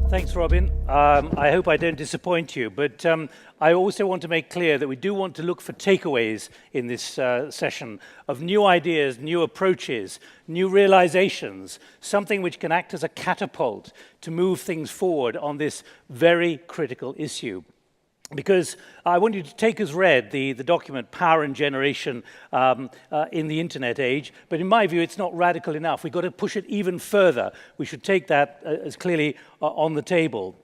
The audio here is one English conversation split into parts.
Thanks, Robin. I hope I don't disappoint you, but I also want to make clear that we do want to look for takeaways in this session of new ideas, new approaches, new realizations, something which can act as a catapult to move things forward on this very critical issue. Because I want you to take as read the document Power and Generation in the Internet Age, but in my view it's not radical enough. We've got to push it even further. We should take that as clearly on the table.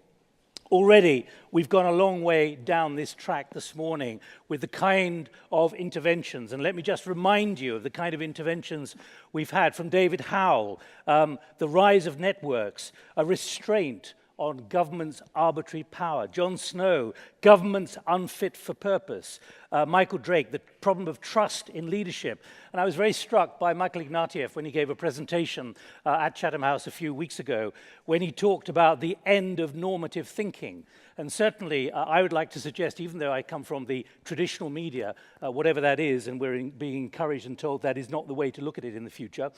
Already we've gone a long way down this track this morning with the kind of interventions, and let me just remind you of the kind of interventions we've had from David Howell, the rise of networks, a restraint on government's arbitrary power. John Snow, governments unfit for purpose. Michael Drake, the problem of trust in leadership. And I was very struck by Michael Ignatieff when he gave a presentation at Chatham House a few weeks ago, when he talked about the end of normative thinking. And certainly, I would like to suggest, even though I come from the traditional media, whatever that is, and we're being encouraged and told that is not the way to look at it in the future,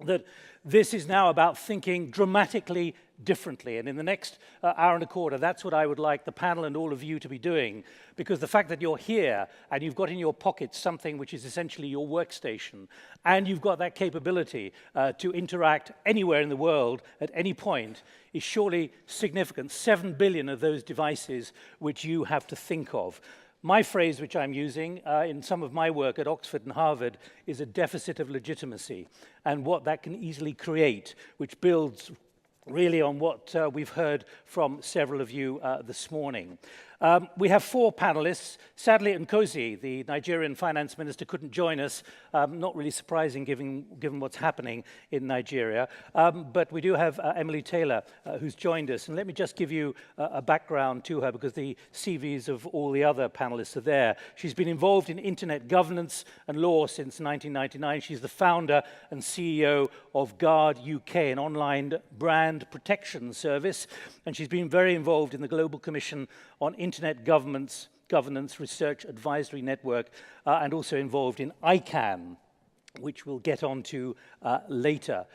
that this is now about thinking dramatically differently. And in the next hour and a quarter, that's what I would like the panel and all of you to be doing, because the fact that you're here and you've got in your pocket something which is essentially your workstation, and you've got that capability to interact anywhere in the world at any point, is surely significant. 7 billion of those devices which you have to think of. My phrase, which I'm using in some of my work at Oxford and Harvard, is a deficit of legitimacy, and what that can easily create, which builds really on what we've heard from several of you this morning. We have 4 panelists. Sadly, Nkosi, the Nigerian finance minister, couldn't join us. Not really surprising given what's happening in Nigeria. But we do have Emily Taylor, who's joined us. And let me just give you a background to her, because the CVs of all the other panelists are there. She's been involved in internet governance and law since 1999. She's the founder and CEO of Guard UK, an online brand protection service. And she's been very involved in the Global Commission on Internet Governance Research Advisory Network, and also involved in ICANN, which we'll get on to later.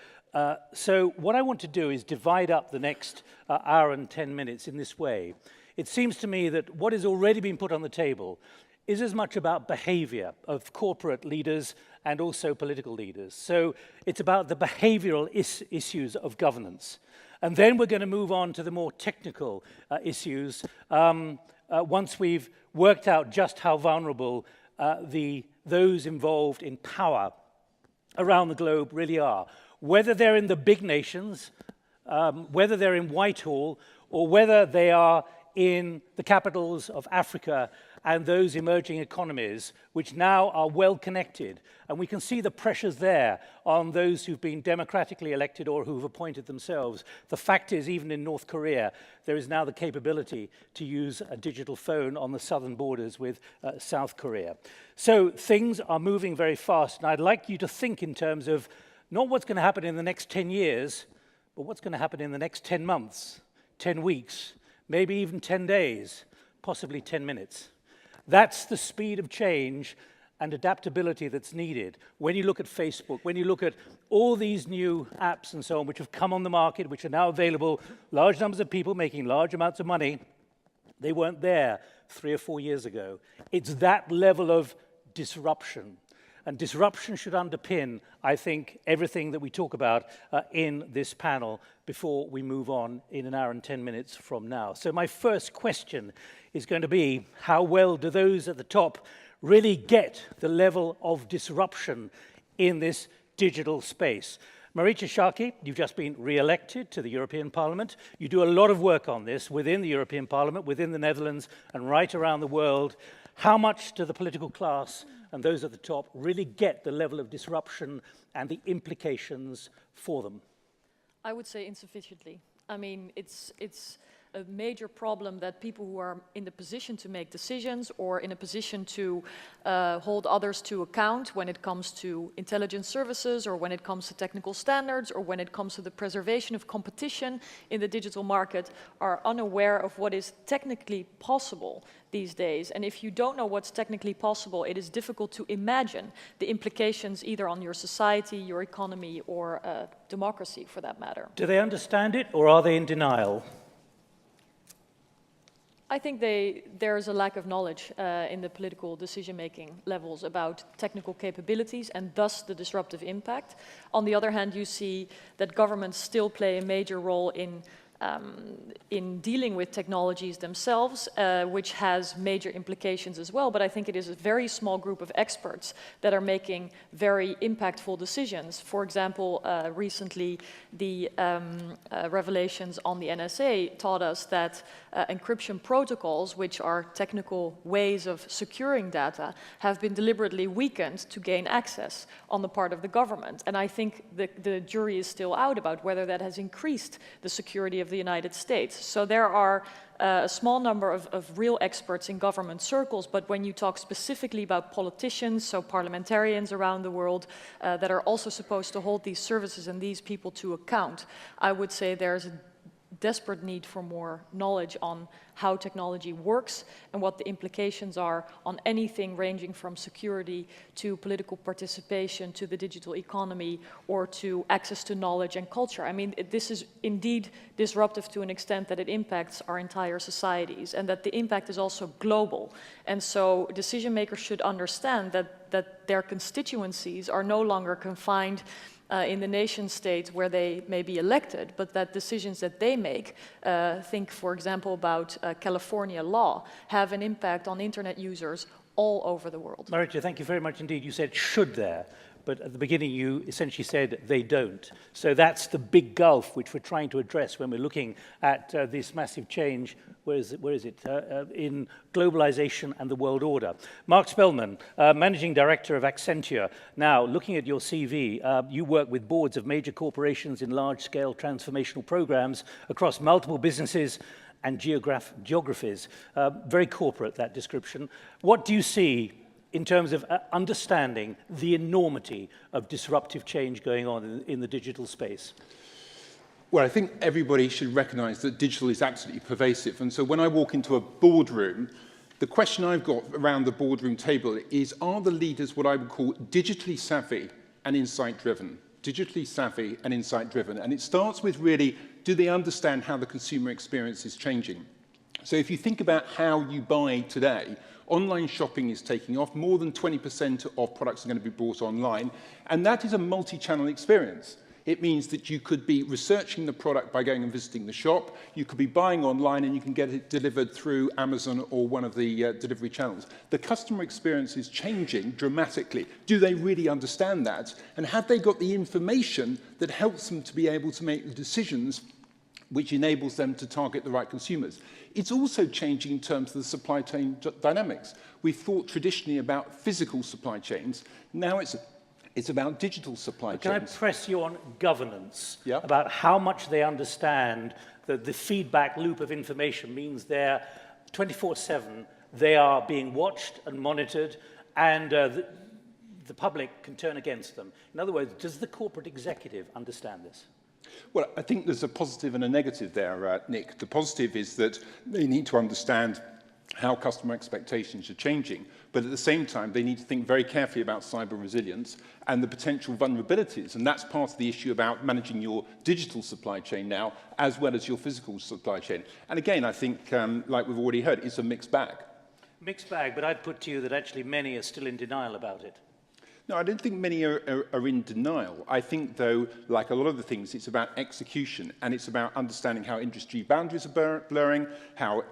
So what I want to do is divide up the next hour and 10 minutes in this way. It seems to me that what has already been put on the table is as much about behavior of corporate leaders and also political leaders. So it's about the behavioral issues of governance. And then we're going to move on to the more technical issues once we've worked out just how vulnerable those involved in power around the globe really are. Whether they're in the big nations, whether they're in Whitehall, or whether they are in the capitals of Africa and those emerging economies which now are well connected. And we can see the pressures there on those who've been democratically elected or who've appointed themselves. The fact is, even in North Korea, there is now the capability to use a digital phone on the southern borders with South Korea. So things are moving very fast, and I'd like you to think in terms of not what's going to happen in the next 10 years, but what's going to happen in the next 10 months, 10 weeks, maybe even 10 days, possibly 10 minutes. That's the speed of change and adaptability that's needed. When you look at Facebook, when you look at all these new apps and so on, which have come on the market, which are now available, large numbers of people making large amounts of money, they weren't there 3 or 4 years ago. It's that level of disruption. And disruption should underpin, I think, everything that we talk about in this panel before we move on in an hour and 10 minutes from now. So my first question is going to be, how well do those at the top really get the level of disruption in this digital space? Marietje Schaake, you've just been re-elected to the European Parliament. You do a lot of work on this within the European Parliament, within the Netherlands, and right around the world. How much do the political class and those at the top really get the level of disruption and the implications for them? I would say insufficiently. I mean, it's a major problem that people who are in the position to make decisions or in a position to hold others to account when it comes to intelligence services or when it comes to technical standards or when it comes to the preservation of competition in the digital market are unaware of what is technically possible these days. And if you don't know what's technically possible, it is difficult to imagine the implications either on your society, your economy, or democracy for that matter. Do they understand it, or are they in denial? I think there's a lack of knowledge in the political decision-making levels about technical capabilities and thus the disruptive impact. On the other hand, you see that governments still play a major role in dealing with technologies themselves, which has major implications as well. But I think it is a very small group of experts that are making very impactful decisions. For example, recently the revelations on the NSA taught us that encryption protocols, which are technical ways of securing data, have been deliberately weakened to gain access on the part of the government. And I think the jury is still out about whether that has increased the security of the United States. So there are a small number of real experts in government circles, but when you talk specifically about politicians, so parliamentarians around the world that are also supposed to hold these services and these people to account, I would say there's a desperate need for more knowledge on how technology works and what the implications are on anything ranging from security to political participation to the digital economy or to access to knowledge and culture. I mean, this is indeed disruptive to an extent that it impacts our entire societies and that the impact is also global. And so decision makers should understand that their constituencies are no longer confined in the nation state where they may be elected, but that decisions that they make, think for example about California law, have an impact on internet users all over the world. Marietje, thank you very much indeed. You said should there, but at the beginning you essentially said they don't. So that's the big gulf which we're trying to address when we're looking at this massive change, in globalization and the world order. Mark Spellman, Managing Director of Accenture. Now, looking at your CV, you work with boards of major corporations in large-scale transformational programs across multiple businesses and geographies. Very corporate, that description. What do you see in terms of understanding the enormity of disruptive change going on in the digital space? Well, I think everybody should recognize that digital is absolutely pervasive. And so when I walk into a boardroom, the question I've got around the boardroom table is, are the leaders what I would call digitally savvy and insight-driven? Digitally savvy and insight-driven. And it starts with really, do they understand how the consumer experience is changing? So if you think about how you buy today, online shopping is taking off. More than 20% of products are going to be bought online. And that is a multi-channel experience. It means that you could be researching the product by going and visiting the shop. You could be buying online and you can get it delivered through Amazon or one of the delivery channels. The customer experience is changing dramatically. Do they really understand that? And have they got the information that helps them to be able to make the decisions which enables them to target the right consumers? It's also changing in terms of the supply chain dynamics. We've thought traditionally about physical supply chains. Now it's about digital supply chains. Can I press you on governance? Yeah. About how much they understand that the feedback loop of information means they're 24/7, they are being watched and monitored, and the public can turn against them. In other words, does the corporate executive understand this? Well, I think there's a positive and a negative there, Nick. The positive is that they need to understand how customer expectations are changing, but at the same time, they need to think very carefully about cyber resilience and the potential vulnerabilities, and that's part of the issue about managing your digital supply chain now, as well as your physical supply chain. And again, I think, like we've already heard, it's a mixed bag. Mixed bag, but I'd put to you that actually many are still in denial about it. No, I don't think many are in denial. I think, though, like a lot of the things, it's about execution, and it's about understanding how industry boundaries are blurring, how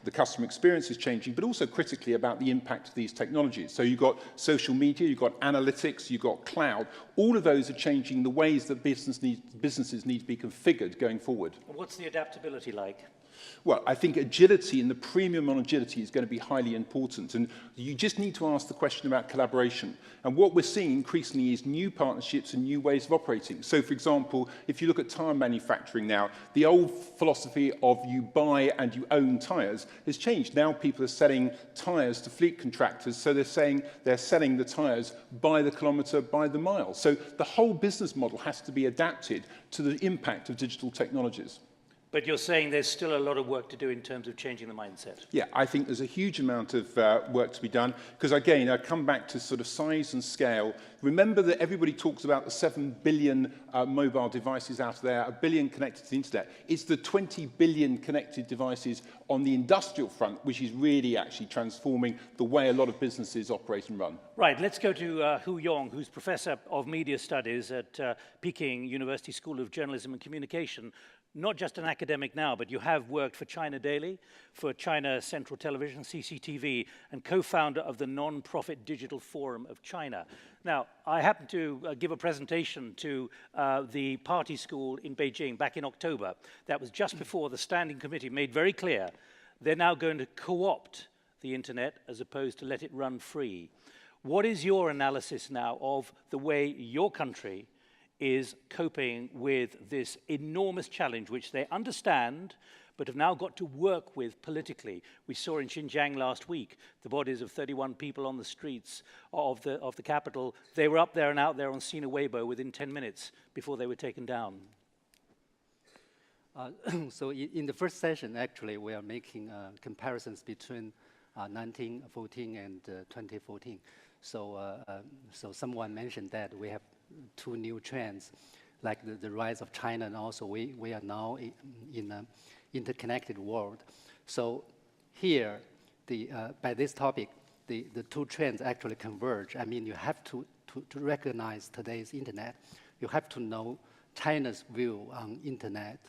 the customer experience is changing, but also critically about the impact of these technologies. So you've got social media, you've got analytics, you've got cloud. All of those are changing the ways that businesses need to be configured going forward. What's the adaptability like? Well, I think agility and the premium on agility is going to be highly important. And you just need to ask the question about collaboration. And what we're seeing increasingly is new partnerships and new ways of operating. So, for example, if you look at tyre manufacturing now, the old philosophy of you buy and you own tyres has changed. Now people are selling tyres to fleet contractors. So they're saying they're selling the tyres by the kilometre, by the mile. So the whole business model has to be adapted to the impact of digital technologies. But you're saying there's still a lot of work to do in terms of changing the mindset. Yeah, I think there's a huge amount of work to be done. Because again, I come back to sort of size and scale. Remember that everybody talks about the 7 billion mobile devices out there, 1 billion connected to the internet. It's the 20 billion connected devices on the industrial front, which is really actually transforming the way a lot of businesses operate and run. Right, let's go to Yong, who's Professor of Media Studies at Peking University School of Journalism and Communication. Not just an academic now, but you have worked for China Daily, for China Central Television, CCTV, and co-founder of the non-profit Digital Forum of China. Now, I happened to give a presentation to the party school in Beijing back in October. That was just before the Standing Committee made very clear they're now going to co-opt the internet as opposed to let it run free. What is your analysis now of the way your country is coping with this enormous challenge, which they understand, but have now got to work with politically? We saw in Xinjiang last week the bodies of 31 people on the streets of the capital. They were up there and out there on Sina Weibo within 10 minutes before they were taken down. So in the first session, actually, we are making comparisons between 1914 and 2014. So someone mentioned that we have two new trends, like the rise of China, and also we are now in an interconnected world. So here, by this topic, the two trends actually converge. I mean, you have to recognize today's internet. You have to know China's view on internet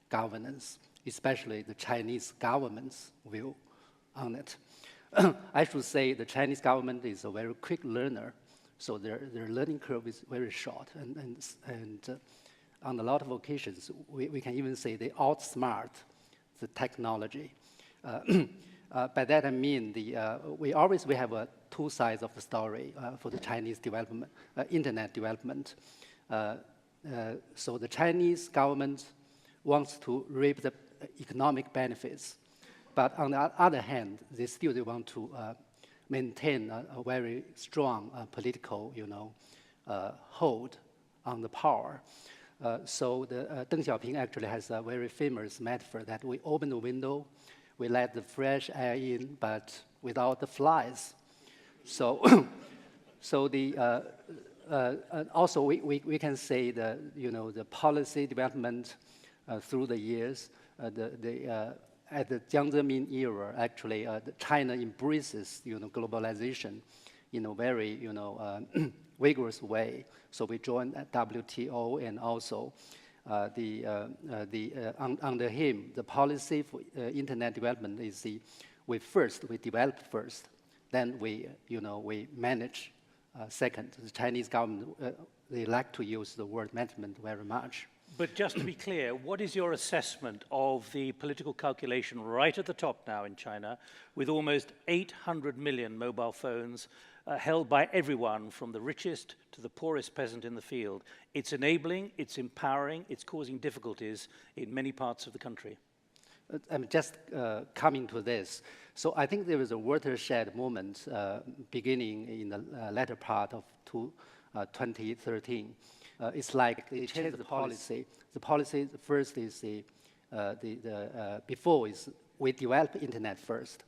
governance, especially the Chinese government's view on it. I should say the Chinese government is a very quick learner. So their learning curve is very short, and on a lot of occasions, we can even say they outsmart the technology. By that I mean we have two sides of the story for the Chinese development, internet development. So the Chinese government wants to reap the economic benefits, but on the other hand, they want to maintain a very strong political, hold on the power. So Deng Xiaoping actually has a very famous metaphor that we open the window, we let the fresh air in, but without the flies. So, also we can say the policy development through the years, at the Jiang Zemin era, actually, China embraces, globalization in a very, vigorous way. So we joined WTO, and also under him, the policy for internet development is we develop first, then we manage second. The Chinese government, they like to use the word management very much. But just to be clear, what is your assessment of the political calculation right at the top now in China, with almost 800 million mobile phones held by everyone from the richest to the poorest peasant in the field? It's enabling, it's empowering, it's causing difficulties in many parts of the country. I'm just coming to this. So I think there was a watershed moment beginning in the latter part of 2013. It's like they changed the policy. The policy first is before is we develop internet first,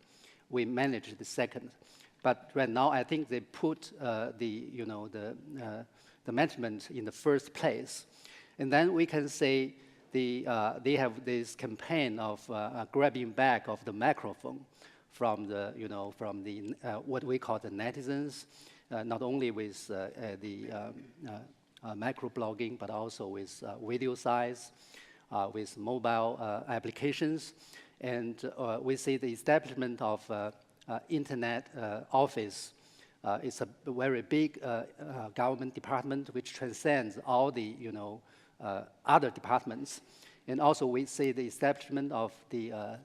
we manage the second. But right now, I think they put the management in the first place, and then we can say they have this campaign of grabbing back of the microphone from what we call the netizens, not only with microblogging, but also with video sites, with mobile applications. And we see the establishment of internet office is a very big government department which transcends all the other departments. And also we see the establishment of the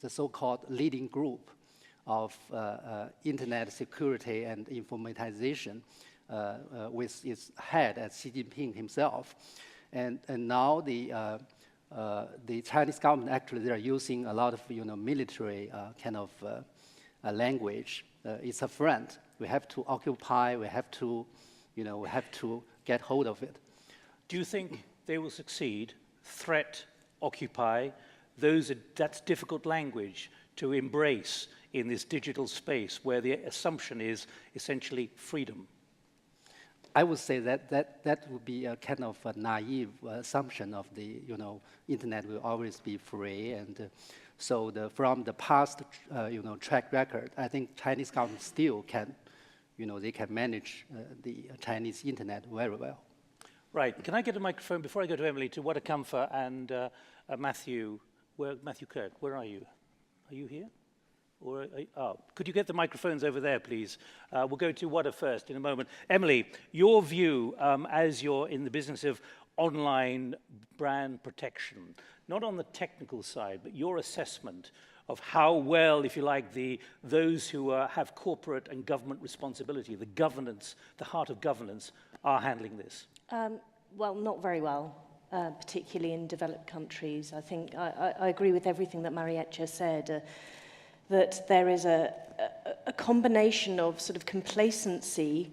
so-called leading group of internet security and informatization, with its head as Xi Jinping himself. And now the Chinese government, actually, they are using a lot of military kind of language. It's a front. We have to occupy. We have to get hold of it. Do you think they will succeed? Threat, occupy. that's difficult language to embrace in this digital space where the assumption is essentially freedom? I would say that would be a kind of a naive assumption of the, internet will always be free. And so from the past, track record, I think Chinese government still can, they can manage the Chinese internet very well. Right. Can I get a microphone before I go to Emily to Wadakamfa and Matthew? Matthew Kirk, where are you? Are you here? Or could you get the microphones over there, please? We'll go to Wada first in a moment. Emily, your view as you're in the business of online brand protection, not on the technical side, but your assessment of how well, if you like, those who have corporate and government responsibility, the governance, the heart of governance, are handling this. Well, not very well, particularly in developed countries. I think I agree with everything that Marietje said. That there is a combination of sort of complacency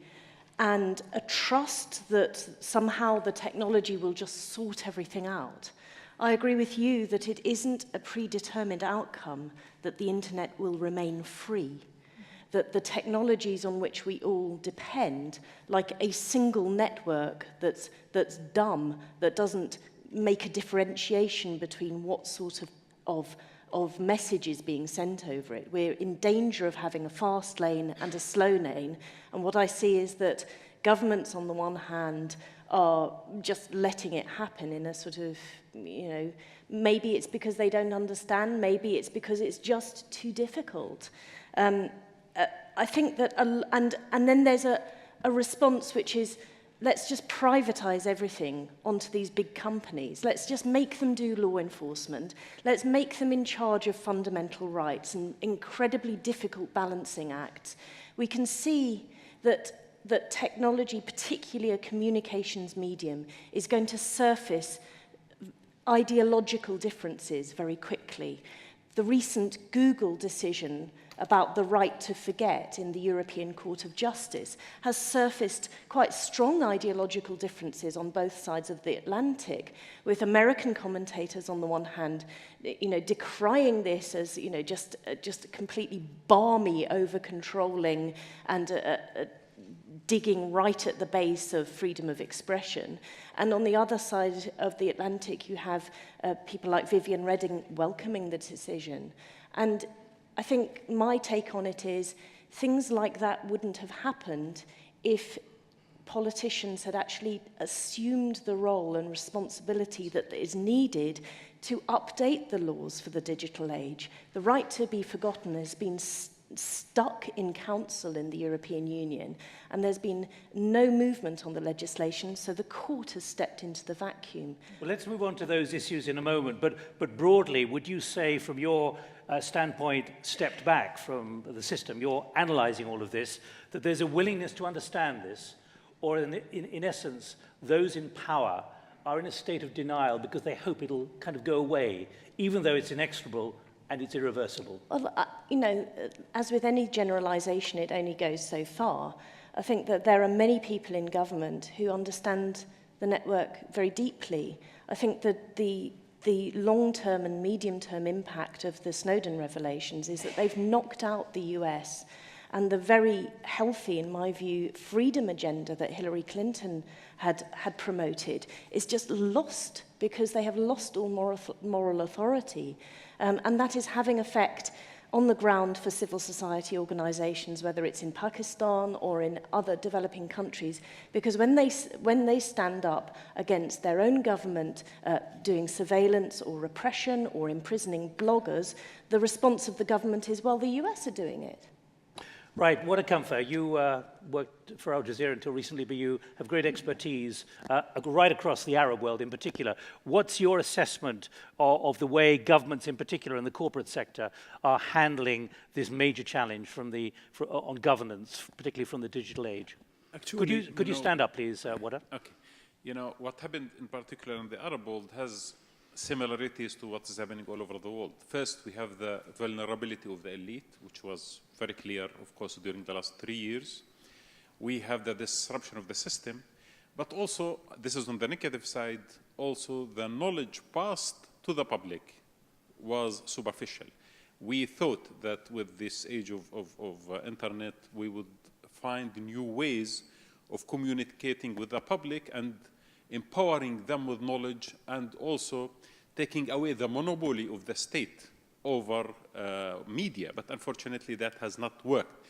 and a trust that somehow the technology will just sort everything out. I agree with you that it isn't a predetermined outcome that the internet will remain free, that the technologies on which we all depend, like a single network that's dumb, that doesn't make a differentiation between what sort of messages being sent over it. We're in danger of having a fast lane and a slow lane. And what I see is that governments, on the one hand, are just letting it happen in a sort of, maybe it's because they don't understand, maybe it's because it's just too difficult. I think that, and then there's a response which is, let's just privatize everything onto these big companies. Let's just make them do law enforcement. Let's make them in charge of fundamental rights and incredibly difficult balancing acts. We can see that technology, particularly a communications medium, is going to surface ideological differences very quickly. The recent Google decision about the right to forget in the European Court of Justice has surfaced quite strong ideological differences on both sides of the Atlantic, with American commentators on the one hand, decrying this as, just completely balmy over-controlling and digging right at the base of freedom of expression. And on the other side of the Atlantic, you have people like Viviane Reding welcoming the decision. And I think my take on it is things like that wouldn't have happened if politicians had actually assumed the role and responsibility that is needed to update the laws for the digital age. The right to be forgotten has been stuck in council in the European Union, and there's been no movement on the legislation, so the court has stepped into the vacuum. Well, let's move on to those issues in a moment, but broadly, would you say from your standpoint, stepped back from the system, you're analysing all of this, that there's a willingness to understand this, or in essence, those in power are in a state of denial because they hope it'll kind of go away, even though it's inexorable and it's irreversible? Well, as with any generalisation, it only goes so far. I think that there are many people in government who understand the network very deeply. I think that the long-term and medium-term impact of the Snowden revelations is that they've knocked out the US, and the very healthy, in my view, freedom agenda that Hillary Clinton had promoted is just lost because they have lost all moral authority. And that is having effect on the ground for civil society organizations, whether it's in Pakistan or in other developing countries, because when they stand up against their own government doing surveillance or repression or imprisoning bloggers, the response of the government is, well, the US are doing it. Right, Wadakamfa, you worked for Al Jazeera until recently, but you have great expertise right across the Arab world in particular. What's your assessment of the way governments in particular and the corporate sector are handling this major challenge on governance, particularly from the digital age? Actually, could you stand up, please, Wada? Okay. What happened in particular in the Arab world has similarities to what is happening all over the world. First, we have the vulnerability of the elite, which was very clear, of course, during the last 3 years. We have the disruption of the system, but also, this is on the negative side, also the knowledge passed to the public was superficial. We thought that with this age of internet, we would find new ways of communicating with the public and empowering them with knowledge, and also taking away the monopoly of the state over media. But unfortunately, that has not worked.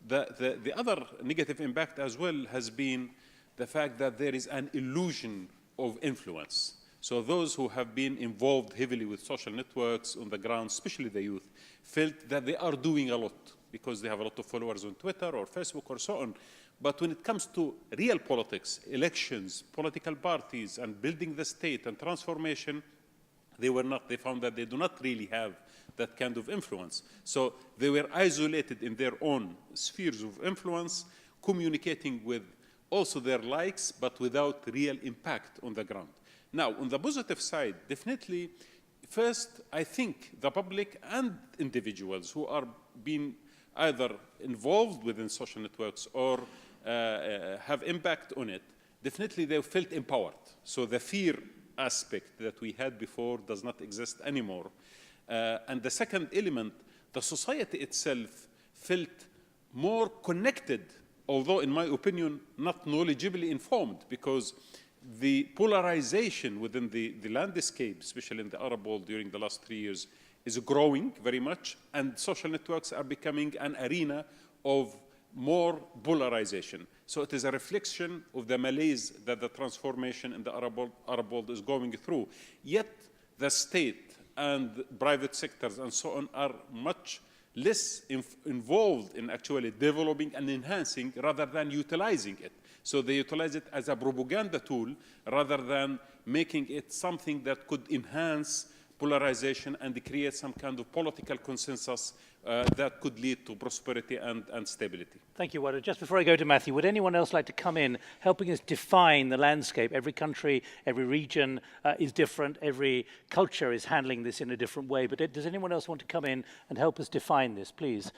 The other negative impact as well has been the fact that there is an illusion of influence. So those who have been involved heavily with social networks on the ground, especially the youth, felt that they are doing a lot because they have a lot of followers on Twitter or Facebook or so on. But when it comes to real politics, elections, political parties, and building the state and transformation, they were not. They found that they do not really have that kind of influence. So they were isolated in their own spheres of influence, communicating with also their likes, but without real impact on the ground. Now, on the positive side, definitely, first, I think the public and individuals who are being either involved within social networks or have impact on it, definitely they felt empowered. So the fear aspect that we had before does not exist anymore. And the second element, the society itself felt more connected, although in my opinion, not knowledgeably informed, because the polarization within the landscape, especially in the Arab world during the last 3 years, is growing very much, and social networks are becoming an arena of more polarization. So it is a reflection of the malaise that the transformation in the Arab world is going through. Yet the state and private sectors and so on are much less involved in actually developing and enhancing rather than utilizing it. So they utilize it as a propaganda tool rather than making it something that could enhance polarization and create some kind of political consensus that could lead to prosperity and stability. Thank you, Wada. Just before I go to Matthew, would anyone else like to come in, helping us define the landscape? Every country, every region is different. Every culture is handling this in a different way. But does anyone else want to come in and help us define this, please?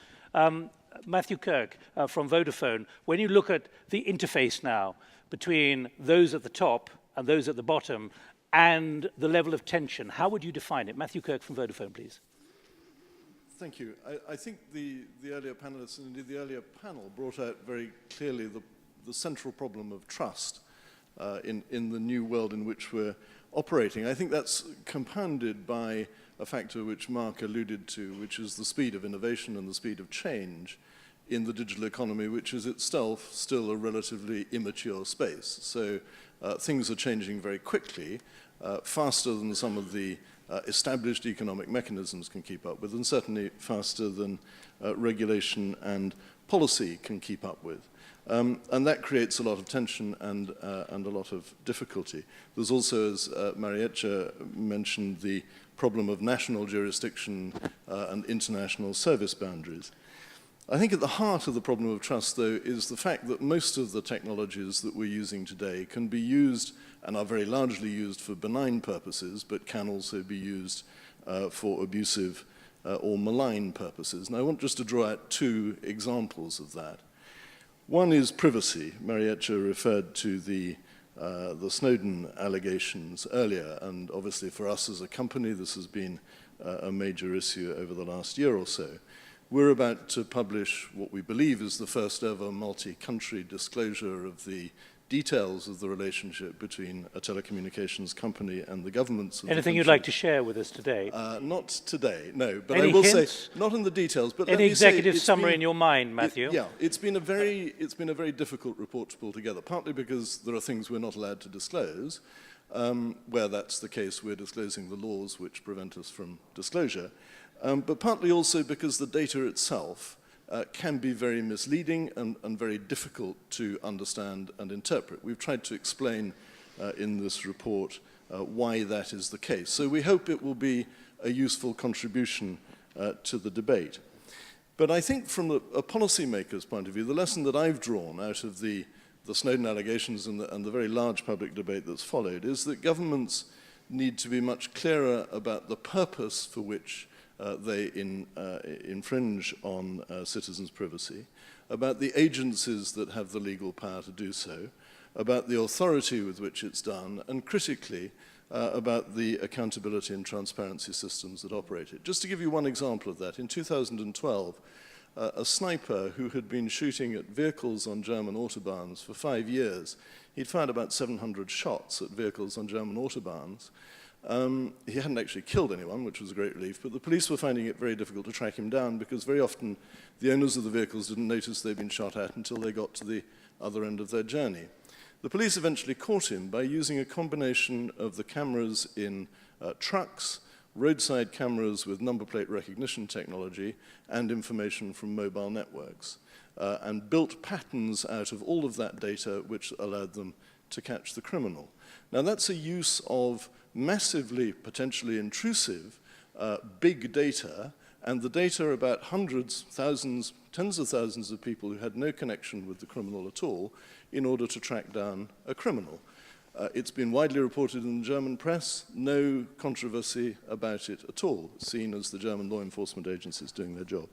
Matthew Kirk from Vodafone, when you look at the interface now between those at the top and those at the bottom and the level of tension, how would you define it? Matthew Kirk from Vodafone, please. Thank you. I think the earlier panelists and indeed the earlier panel brought out very clearly the central problem of trust in the new world in which we're operating. I think that's compounded by a factor which Mark alluded to, which is the speed of innovation and the speed of change in the digital economy, which is itself still a relatively immature space. So things are changing very quickly, faster than some of the established economic mechanisms can keep up with, and certainly faster than regulation and policy can keep up with. And that creates a lot of tension and a lot of difficulty. There's also, as Marietje mentioned, the problem of national jurisdiction and international service boundaries. I think at the heart of the problem of trust, though, is the fact that most of the technologies that we're using today can be used and are very largely used for benign purposes, but can also be used for abusive or malign purposes. And I want just to draw out two examples of that. One is privacy. Marietje referred to the Snowden allegations earlier, and obviously for us as a company, this has been a major issue over the last year or so. We're about to publish what we believe is the first ever multi-country disclosure of the details of the relationship between a telecommunications company and the governments. Anything you'd like to share with us today? Not today, no. But Any I will hints? say, not in the details. But Any executive summary in your mind, Matthew? Yeah, it's been a very difficult report to pull together. Partly because there are things we're not allowed to disclose. Where that's the case, we're disclosing the laws which prevent us from disclosure. But partly also because the data itself can be very misleading and very difficult to understand and interpret. We've tried to explain in this report why that is the case. So we hope it will be a useful contribution to the debate. But I think from a policymaker's point of view, the lesson that I've drawn out of the Snowden allegations and the very large public debate that's followed is that governments need to be much clearer about the purpose for which they infringe on citizens' privacy, about the agencies that have the legal power to do so, about the authority with which it's done, and critically, about the accountability and transparency systems that operate it. Just to give you one example of that, in 2012, a sniper who had been shooting at vehicles on German autobahns for 5 years, he'd fired about 700 shots at vehicles on German autobahns. He hadn't actually killed anyone, which was a great relief, but the police were finding it very difficult to track him down because very often the owners of the vehicles didn't notice they'd been shot at until they got to the other end of their journey. The police eventually caught him by using a combination of the cameras in trucks, roadside cameras with number plate recognition technology, and information from mobile networks, and built patterns out of all of that data which allowed them to catch the criminal. Now that's a use of massively, potentially intrusive, big data, and the data about hundreds, thousands, tens of thousands of people who had no connection with the criminal at all in order to track down a criminal. It's been widely reported in the German press, no controversy about it at all, seen as the German law enforcement agencies doing their job.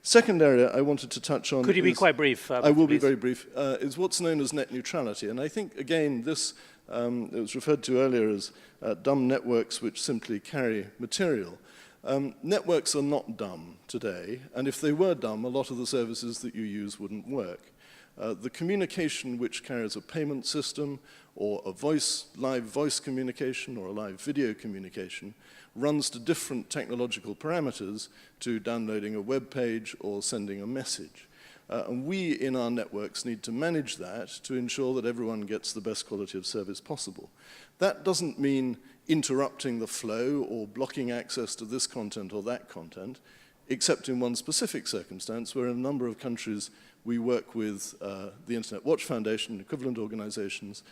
Second area I wanted to touch on. Could you be quite brief? I will please. be very brief. Is what's known as net neutrality. And I think, again, this it was referred to earlier as dumb networks which simply carry material. Networks are not dumb today, and if they were dumb, a lot of the services that you use wouldn't work. The communication which carries a payment system or a live voice communication or a live video communication runs to different technological parameters to downloading a web page or sending a message. And we in our networks need to manage that to ensure that everyone gets the best quality of service possible. That doesn't mean interrupting the flow or blocking access to this content or that content, except in one specific circumstance where in a number of countries we work with the Internet Watch Foundation and equivalent organizations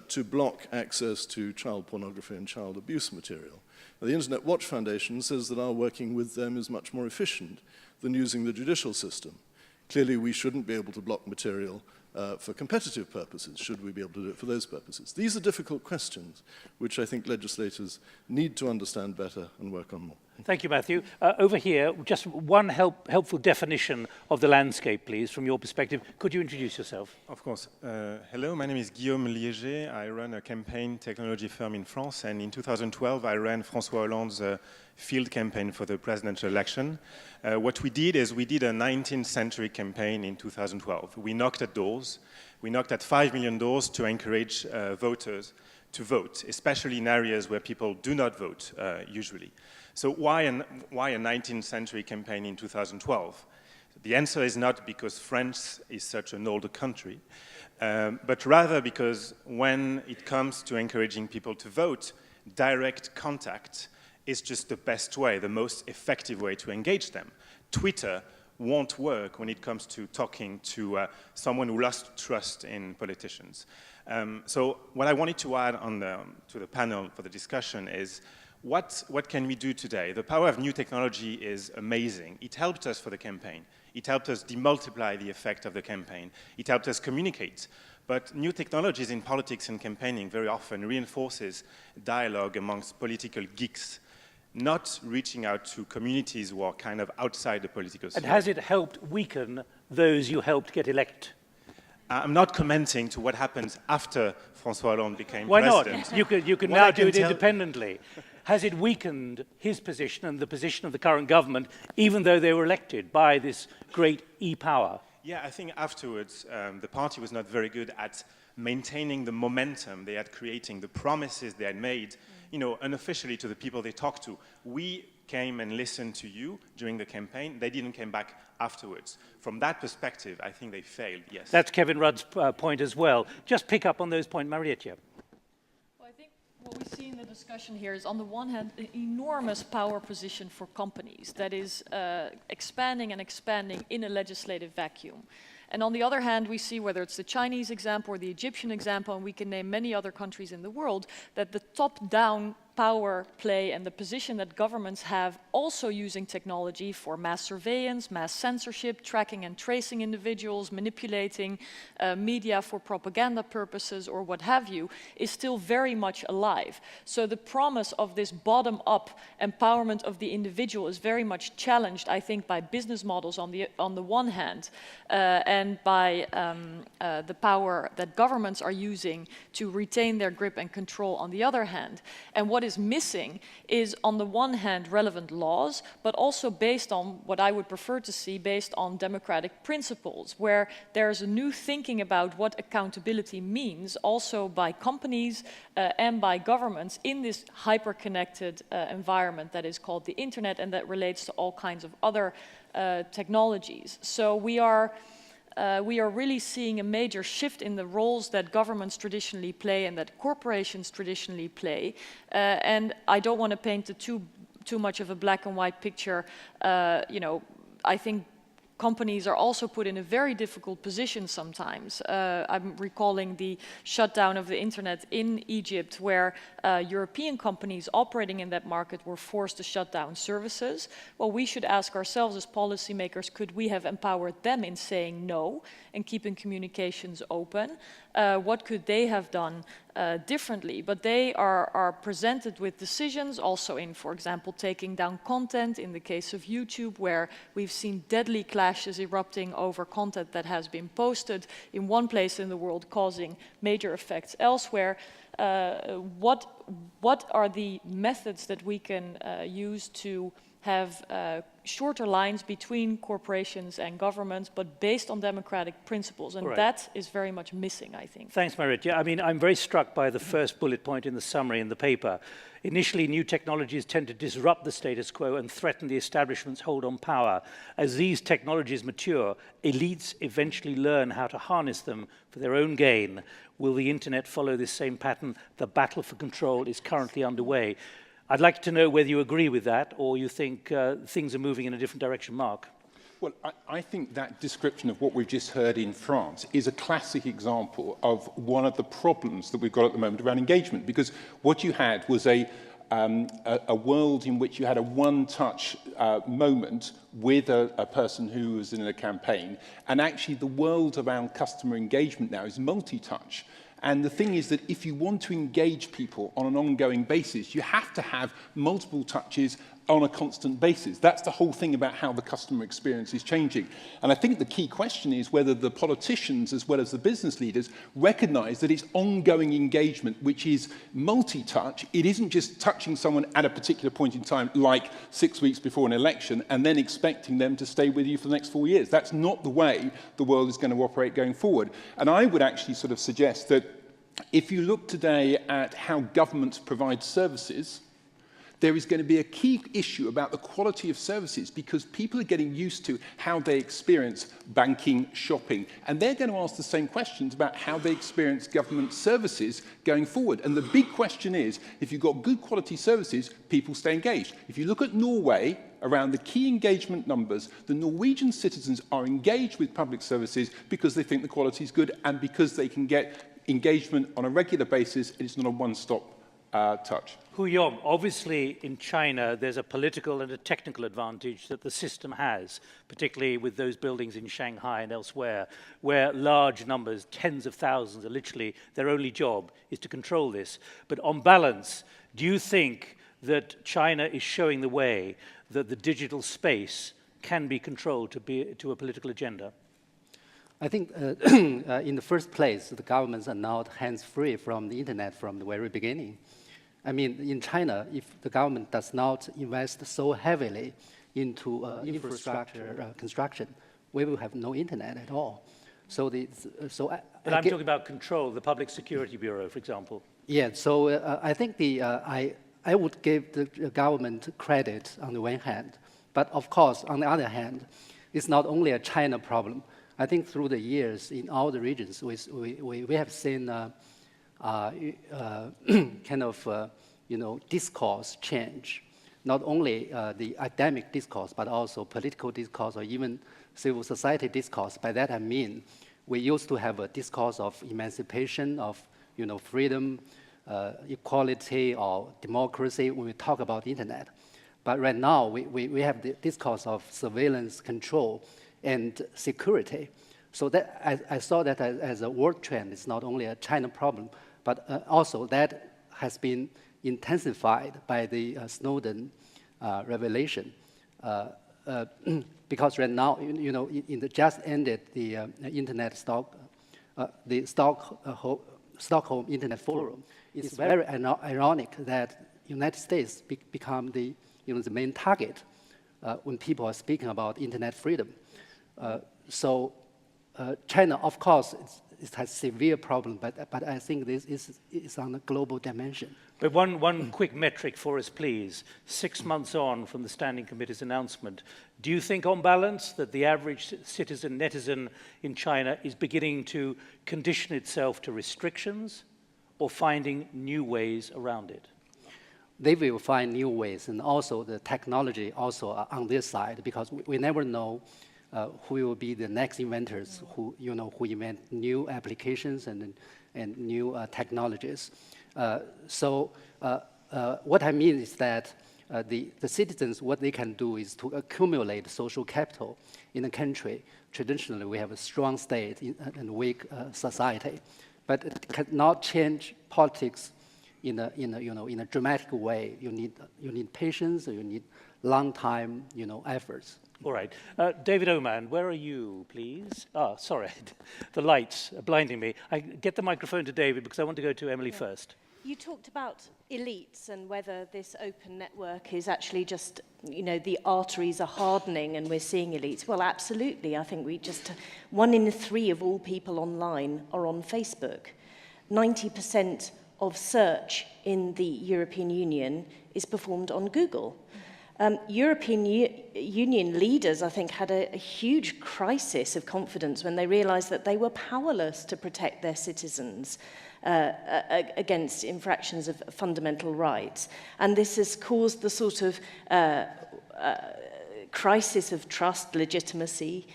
to block access to child pornography and child abuse material. Now, the Internet Watch Foundation says that our working with them is much more efficient than using the judicial system. Clearly, we shouldn't be able to block material for competitive purposes, should we be able to do it for those purposes? These are difficult questions, which I think legislators need to understand better and work on more. Thank you, Matthew. Over here, just one helpful definition of the landscape, please, from your perspective. Could you introduce yourself? Of course. Hello, my name is Guillaume Liéger. I run a campaign technology firm in France, and in 2012, I ran François Hollande's field campaign for the presidential election. What we did is we did a 19th century campaign in 2012. We knocked at doors. We knocked at 5 million doors to encourage voters to vote, especially in areas where people do not vote usually. So why a 19th century campaign in 2012? The answer is not because France is such an older country, but rather because when it comes to encouraging people to vote, direct contact is just the best way, the most effective way to engage them. Twitter won't work when it comes to talking to someone who lost trust in politicians. So what I wanted to add to the panel for the discussion is what can we do today? The power of new technology is amazing. It helped us for the campaign. It helped us demultiply the effect of the campaign. It helped us communicate. But new technologies in politics and campaigning very often reinforces dialogue amongst political geeks, not reaching out to communities who are kind of outside the political sphere. And has it helped weaken those you helped get elected? I'm not commenting to what happens after François Hollande became Why president. not? You can now do it independently. Has it weakened his position and the position of the current government, even though they were elected by this great e-power? Yeah, I think afterwards the party was not very good at maintaining the momentum they had creating, the promises they had made, unofficially to the people they talked to. We came and listened to you during the campaign. They didn't come back afterwards. From that perspective, I think they failed, yes. That's Kevin Rudd's point as well. Just pick up on those points, Marietje. Well, I think what we see in the discussion here is, on the one hand, an enormous power position for companies that is expanding and expanding in a legislative vacuum. And on the other hand, we see, whether it's the Chinese example or the Egyptian example, and we can name many other countries in the world, that the top-down power play and the position that governments have also using technology for mass surveillance, mass censorship, tracking and tracing individuals, manipulating media for propaganda purposes or what have you, is still very much alive. So the promise of this bottom-up empowerment of the individual is very much challenged, I think, by business models on the one hand, and by the power that governments are using to retain their grip and control on the other hand. And what is missing is, on the one hand, relevant laws, but also based on what I would prefer to see based on democratic principles, where there's a new thinking about what accountability means, also by companies and by governments in this hyper-connected environment that is called the internet and that relates to all kinds of other technologies. So we are really seeing a major shift in the roles that governments traditionally play and that corporations traditionally play. And I don't want to paint too much of a black and white picture. You know, I think companies are also put in a very difficult position sometimes. I'm recalling the shutdown of the internet in Egypt, where European companies operating in that market were forced to shut down services. Well, we should ask ourselves as policymakers, could we have empowered them in saying no and keeping communications open? What could they have done differently? But they are presented with decisions also in, for example, taking down content in the case of YouTube, where we've seen deadly clashes erupting over content that has been posted in one place in the world, causing major effects elsewhere. What are the methods that we can use to have shorter lines between corporations and governments, but based on democratic principles? And that is very much missing, I think. Thanks, Marietje. I mean, I'm very struck by the first bullet point in the summary in the paper. Initially, new technologies tend to disrupt the status quo and threaten the establishment's hold on power. As these technologies mature, elites eventually learn how to harness them for their own gain. Will the internet follow this same pattern? The battle for control is currently underway. I'd like to know whether you agree with that or you think things are moving in a different direction. Mark? Well, I think that description of what we've just heard in France is a classic example of one of the problems that we've got at the moment around engagement, because what you had was a world in which you had a one-touch moment with a person who was in a campaign, and actually the world around customer engagement now is multi-touch. And the thing is that if you want to engage people on an ongoing basis, you have to have multiple touches on a constant basis. That's the whole thing about how the customer experience is changing. And I think the key question is whether the politicians as well as the business leaders recognize that it's ongoing engagement, which is multi-touch. It isn't just touching someone at a particular point in time, like 6 weeks before an election, and then expecting them to stay with you for the next 4 years. That's not the way the world is going to operate going forward. And I would actually sort of suggest that if you look today at how governments provide services, there is going to be a key issue about the quality of services, because people are getting used to how they experience banking, shopping, and they're going to ask the same questions about how they experience government services going forward. And the big question is, if you've got good quality services, people stay engaged. If you look at Norway, around the key engagement numbers, the Norwegian citizens are engaged with public services because they think the quality is good and because they can get engagement on a regular basis, and it's not a one-stop touch. Yong, obviously in China there's a political and a technical advantage that the system has, particularly with those buildings in Shanghai and elsewhere, where large numbers, tens of thousands, are literally their only job is to control this. But on balance, do you think that China is showing the way that the digital space can be controlled to a political agenda? I think in the first place, the governments are not hands-free from the internet from the very beginning. I mean, in China, if the government does not invest so heavily into infrastructure construction, we will have no internet at all. So, but I'm talking about control, the Public Security Bureau, for example. Yeah, so I think I would give the government credit on the one hand, but of course, on the other hand, it's not only a China problem. I think through the years in all the regions, we have seen kind of discourse change, not only the academic discourse, but also political discourse or even civil society discourse. By that I mean, we used to have a discourse of emancipation, of freedom, equality or democracy when we talk about the internet. But right now, we have the discourse of surveillance, control, and security. So that I saw that as a world trend. It's not only a China problem, but also that has been intensified by the Snowden revelation. Because right now, you know, in the just ended the internet the Stockholm Internet Forum. It's very ironic that United States become the main target when people are speaking about internet freedom. So China, of course, it has severe problem, but I think this is on a global dimension. But one quick metric for us, please. 6 months on from the Standing Committee's announcement, do you think, on balance, that the average citizen, netizen in China is beginning to condition itself to restrictions or finding new ways around it? They will find new ways, and also the technology also on this side, because we never know who will be the next inventors who invent new applications and new technologies. So what I mean is that the citizens, what they can do is to accumulate social capital in a country. Traditionally, we have a strong state and weak society, but it cannot change politics in a dramatic way. You need patience. You need long time efforts. All right. David Oman, where are you, please? Sorry, the lights are blinding me. I get the microphone to David because I want to go to Emily first. You talked about elites and whether this open network is actually just, the arteries are hardening and we're seeing elites. Well, absolutely. I think 1 in 3 of all people online are on Facebook. 90% of search in the European Union is performed on Google. European Union leaders, I think, had a huge crisis of confidence when they realized that they were powerless to protect their citizens against infractions of fundamental rights. And this has caused the sort of crisis of trust, legitimacy.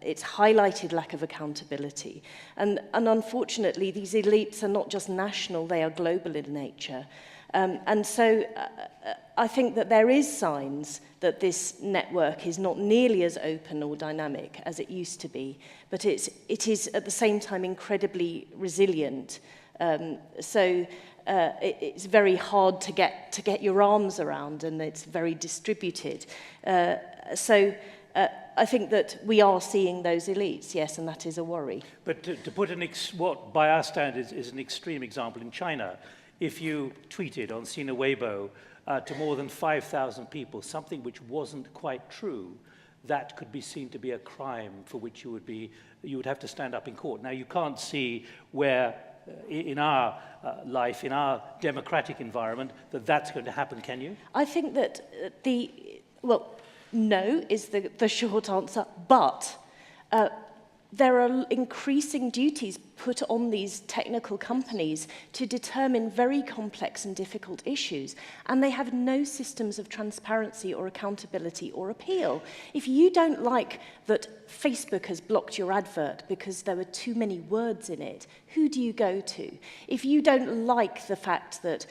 It's highlighted lack of accountability. And unfortunately, these elites are not just national, they are global in nature. And so I think that there is signs that this network is not nearly as open or dynamic as it used to be, but it is at the same time incredibly resilient. It's very hard to get your arms around, and it's very distributed. I think that we are seeing those elites, yes, and that is a worry. But to put what by our standards is an extreme example, in China, if you tweeted on Sina Weibo to more than 5,000 people something which wasn't quite true, that could be seen to be a crime for which you would have to stand up in court. Now, you can't see where in our life, in our democratic environment, that's going to happen, can you? I think that no is the short answer, but there are increasing duties put on these technical companies to determine very complex and difficult issues, and they have no systems of transparency or accountability or appeal. If you don't like that Facebook has blocked your advert because there were too many words in it, who do you go to? If you don't like the fact that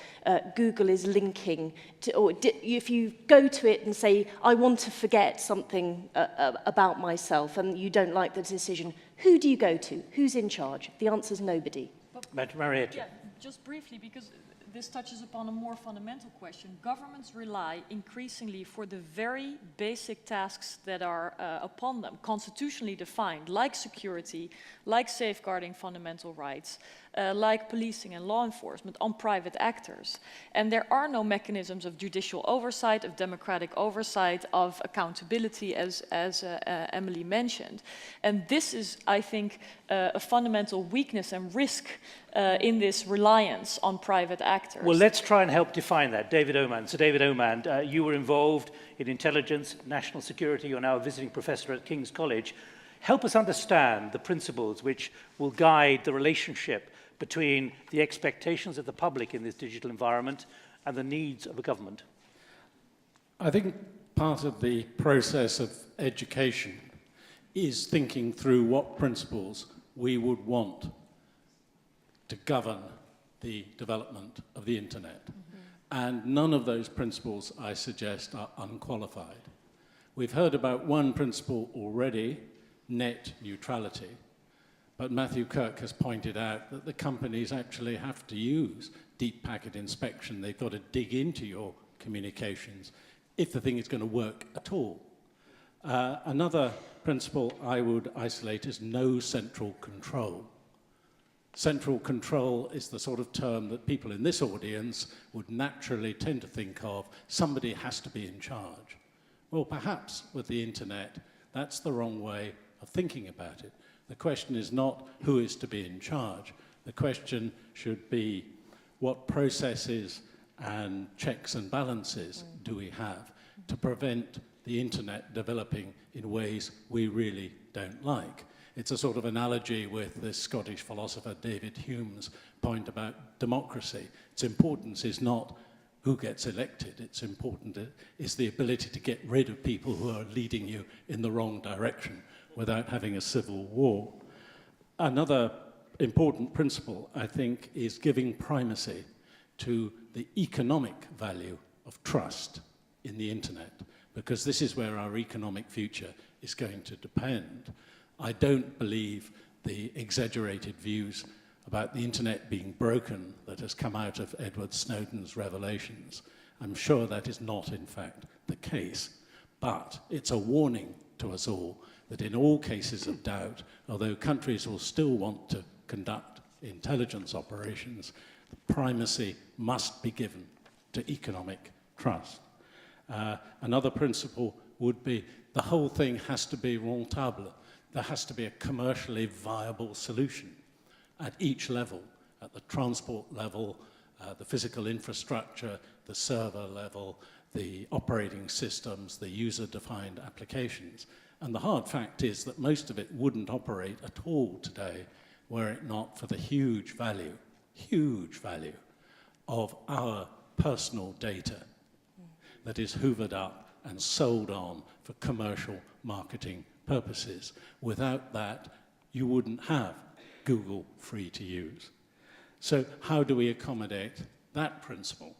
Google is linking to, or if you go to it and say, I want to forget something about myself, and you don't like the decision, who do you go to? Who's in charge? The answer is nobody. Mariette. Yeah, just briefly, because this touches upon a more fundamental question. Governments rely increasingly for the very basic tasks that are upon them, constitutionally defined, like security, like safeguarding fundamental rights, like policing and law enforcement, on private actors. And there are no mechanisms of judicial oversight, of democratic oversight, of accountability, as Emily mentioned. And this is, I think, a fundamental weakness and risk in this reliance on private actors. Well, let's try and help define that. David Oman. So, David Oman, you were involved in intelligence, national security. You're now a visiting professor at King's College. Help us understand the principles which will guide the relationship between the expectations of the public in this digital environment and the needs of a government. I think part of the process of education is thinking through what principles we would want to govern the development of the internet. And none of those principles, I suggest, are unqualified. We've heard about one principle already, net neutrality. But Matthew Kirk has pointed out that the companies actually have to use deep packet inspection. They've got to dig into your communications if the thing is going to work at all. Another principle I would isolate is no central control. Central control is the sort of term that people in this audience would naturally tend to think of. Somebody has to be in charge. Well, perhaps with the internet, that's the wrong way of thinking about it. The question is not who is to be in charge. The question should be what processes and checks and balances do we have to prevent the internet developing in ways we really don't like. It's a sort of analogy with this Scottish philosopher David Hume's point about democracy. Its importance is not who gets elected. It's important is the ability to get rid of people who are leading you in the wrong direction without having a civil war. Another important principle, I think, is giving primacy to the economic value of trust in the internet, because this is where our economic future is going to depend. I don't believe the exaggerated views about the internet being broken that has come out of Edward Snowden's revelations. I'm sure that is not, in fact, the case. But it's a warning to us all that in all cases of doubt, although countries will still want to conduct intelligence operations, the primacy must be given to economic trust. Another principle would be the whole thing has to be rentable. There has to be a commercially viable solution at each level, at the transport level, the physical infrastructure, the server level, the operating systems, the user-defined applications. And the hard fact is that most of it wouldn't operate at all today were it not for the huge value of our personal data that is hoovered up and sold on for commercial marketing purposes. Without that, you wouldn't have Google free to use. So how do we accommodate that principle?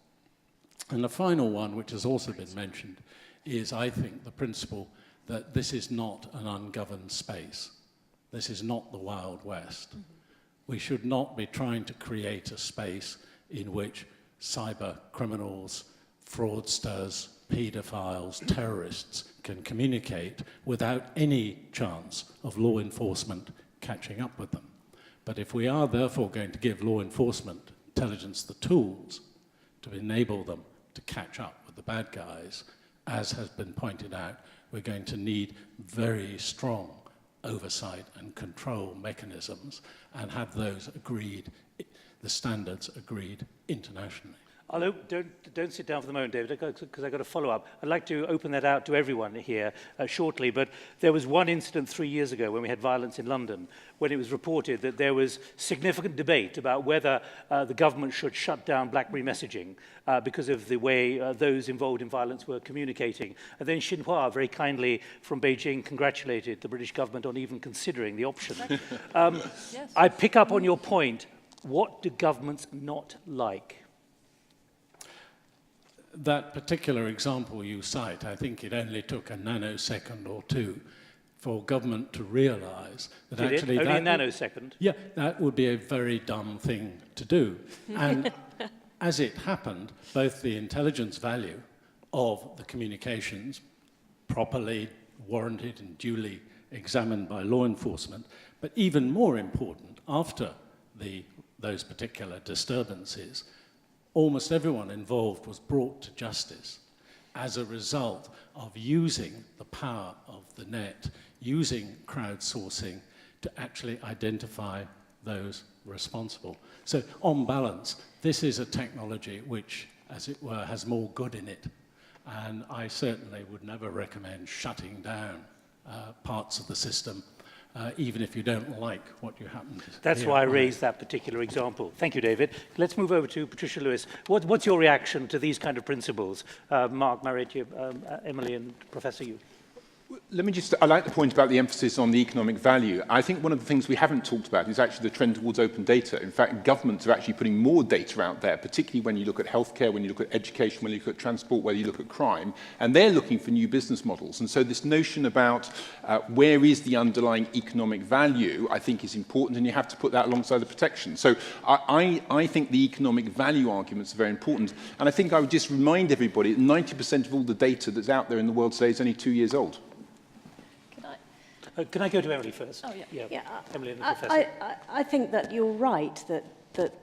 And the final one, which has also been mentioned, is, I think, the principle that this is not an ungoverned space. This is not the Wild West. We should not be trying to create a space in which cyber criminals, fraudsters, paedophiles, terrorists can communicate without any chance of law enforcement catching up with them. But if we are therefore going to give law enforcement intelligence the tools to enable them to catch up with the bad guys, as has been pointed out, we're going to need very strong oversight and control mechanisms and have those agreed, the standards agreed internationally. Don't sit down for the moment, David, because I've got a follow-up. I'd like to open that out to everyone here shortly, but there was one incident 3 years ago when we had violence in London, when it was reported that there was significant debate about whether the government should shut down BlackBerry messaging because of the way those involved in violence were communicating. And then Xinhua, very kindly from Beijing, congratulated the British government on even considering the option. Yes. I pick up on your point. What do governments not like? That particular example you cite, I think it only took a nanosecond or two for government to realize that Did actually it? Only that a nanosecond? Yeah, that would be a very dumb thing to do. And as it happened, both the intelligence value of the communications, properly warranted and duly examined by law enforcement, but even more important, after those particular disturbances, almost everyone involved was brought to justice as a result of using the power of the net, using crowdsourcing to actually identify those responsible. So on balance, this is a technology which, as it were, has more good in it. And I certainly would never recommend shutting down parts of the system, even if you don't like what you happen to That's why I raised that particular example. Thank you, David. Let's move over to Patricia Lewis. What's your reaction to these kind of principles? Mark, Marietje, Emily, and Professor Yu. Let me just, I like the point about the emphasis on the economic value. I think one of the things we haven't talked about is actually the trend towards open data. In fact, governments are actually putting more data out there, particularly when you look at healthcare, when you look at education, when you look at transport, when you look at crime, and they're looking for new business models. And so this notion about where is the underlying economic value, I think is important, and you have to put that alongside the protection. So I think the economic value arguments are very important. And I think I would just remind everybody that 90% of all the data that's out there in the world today is only 2 years old. Can I go to Emily first? Oh, yeah. Emily and the Professor. I think that you're right, that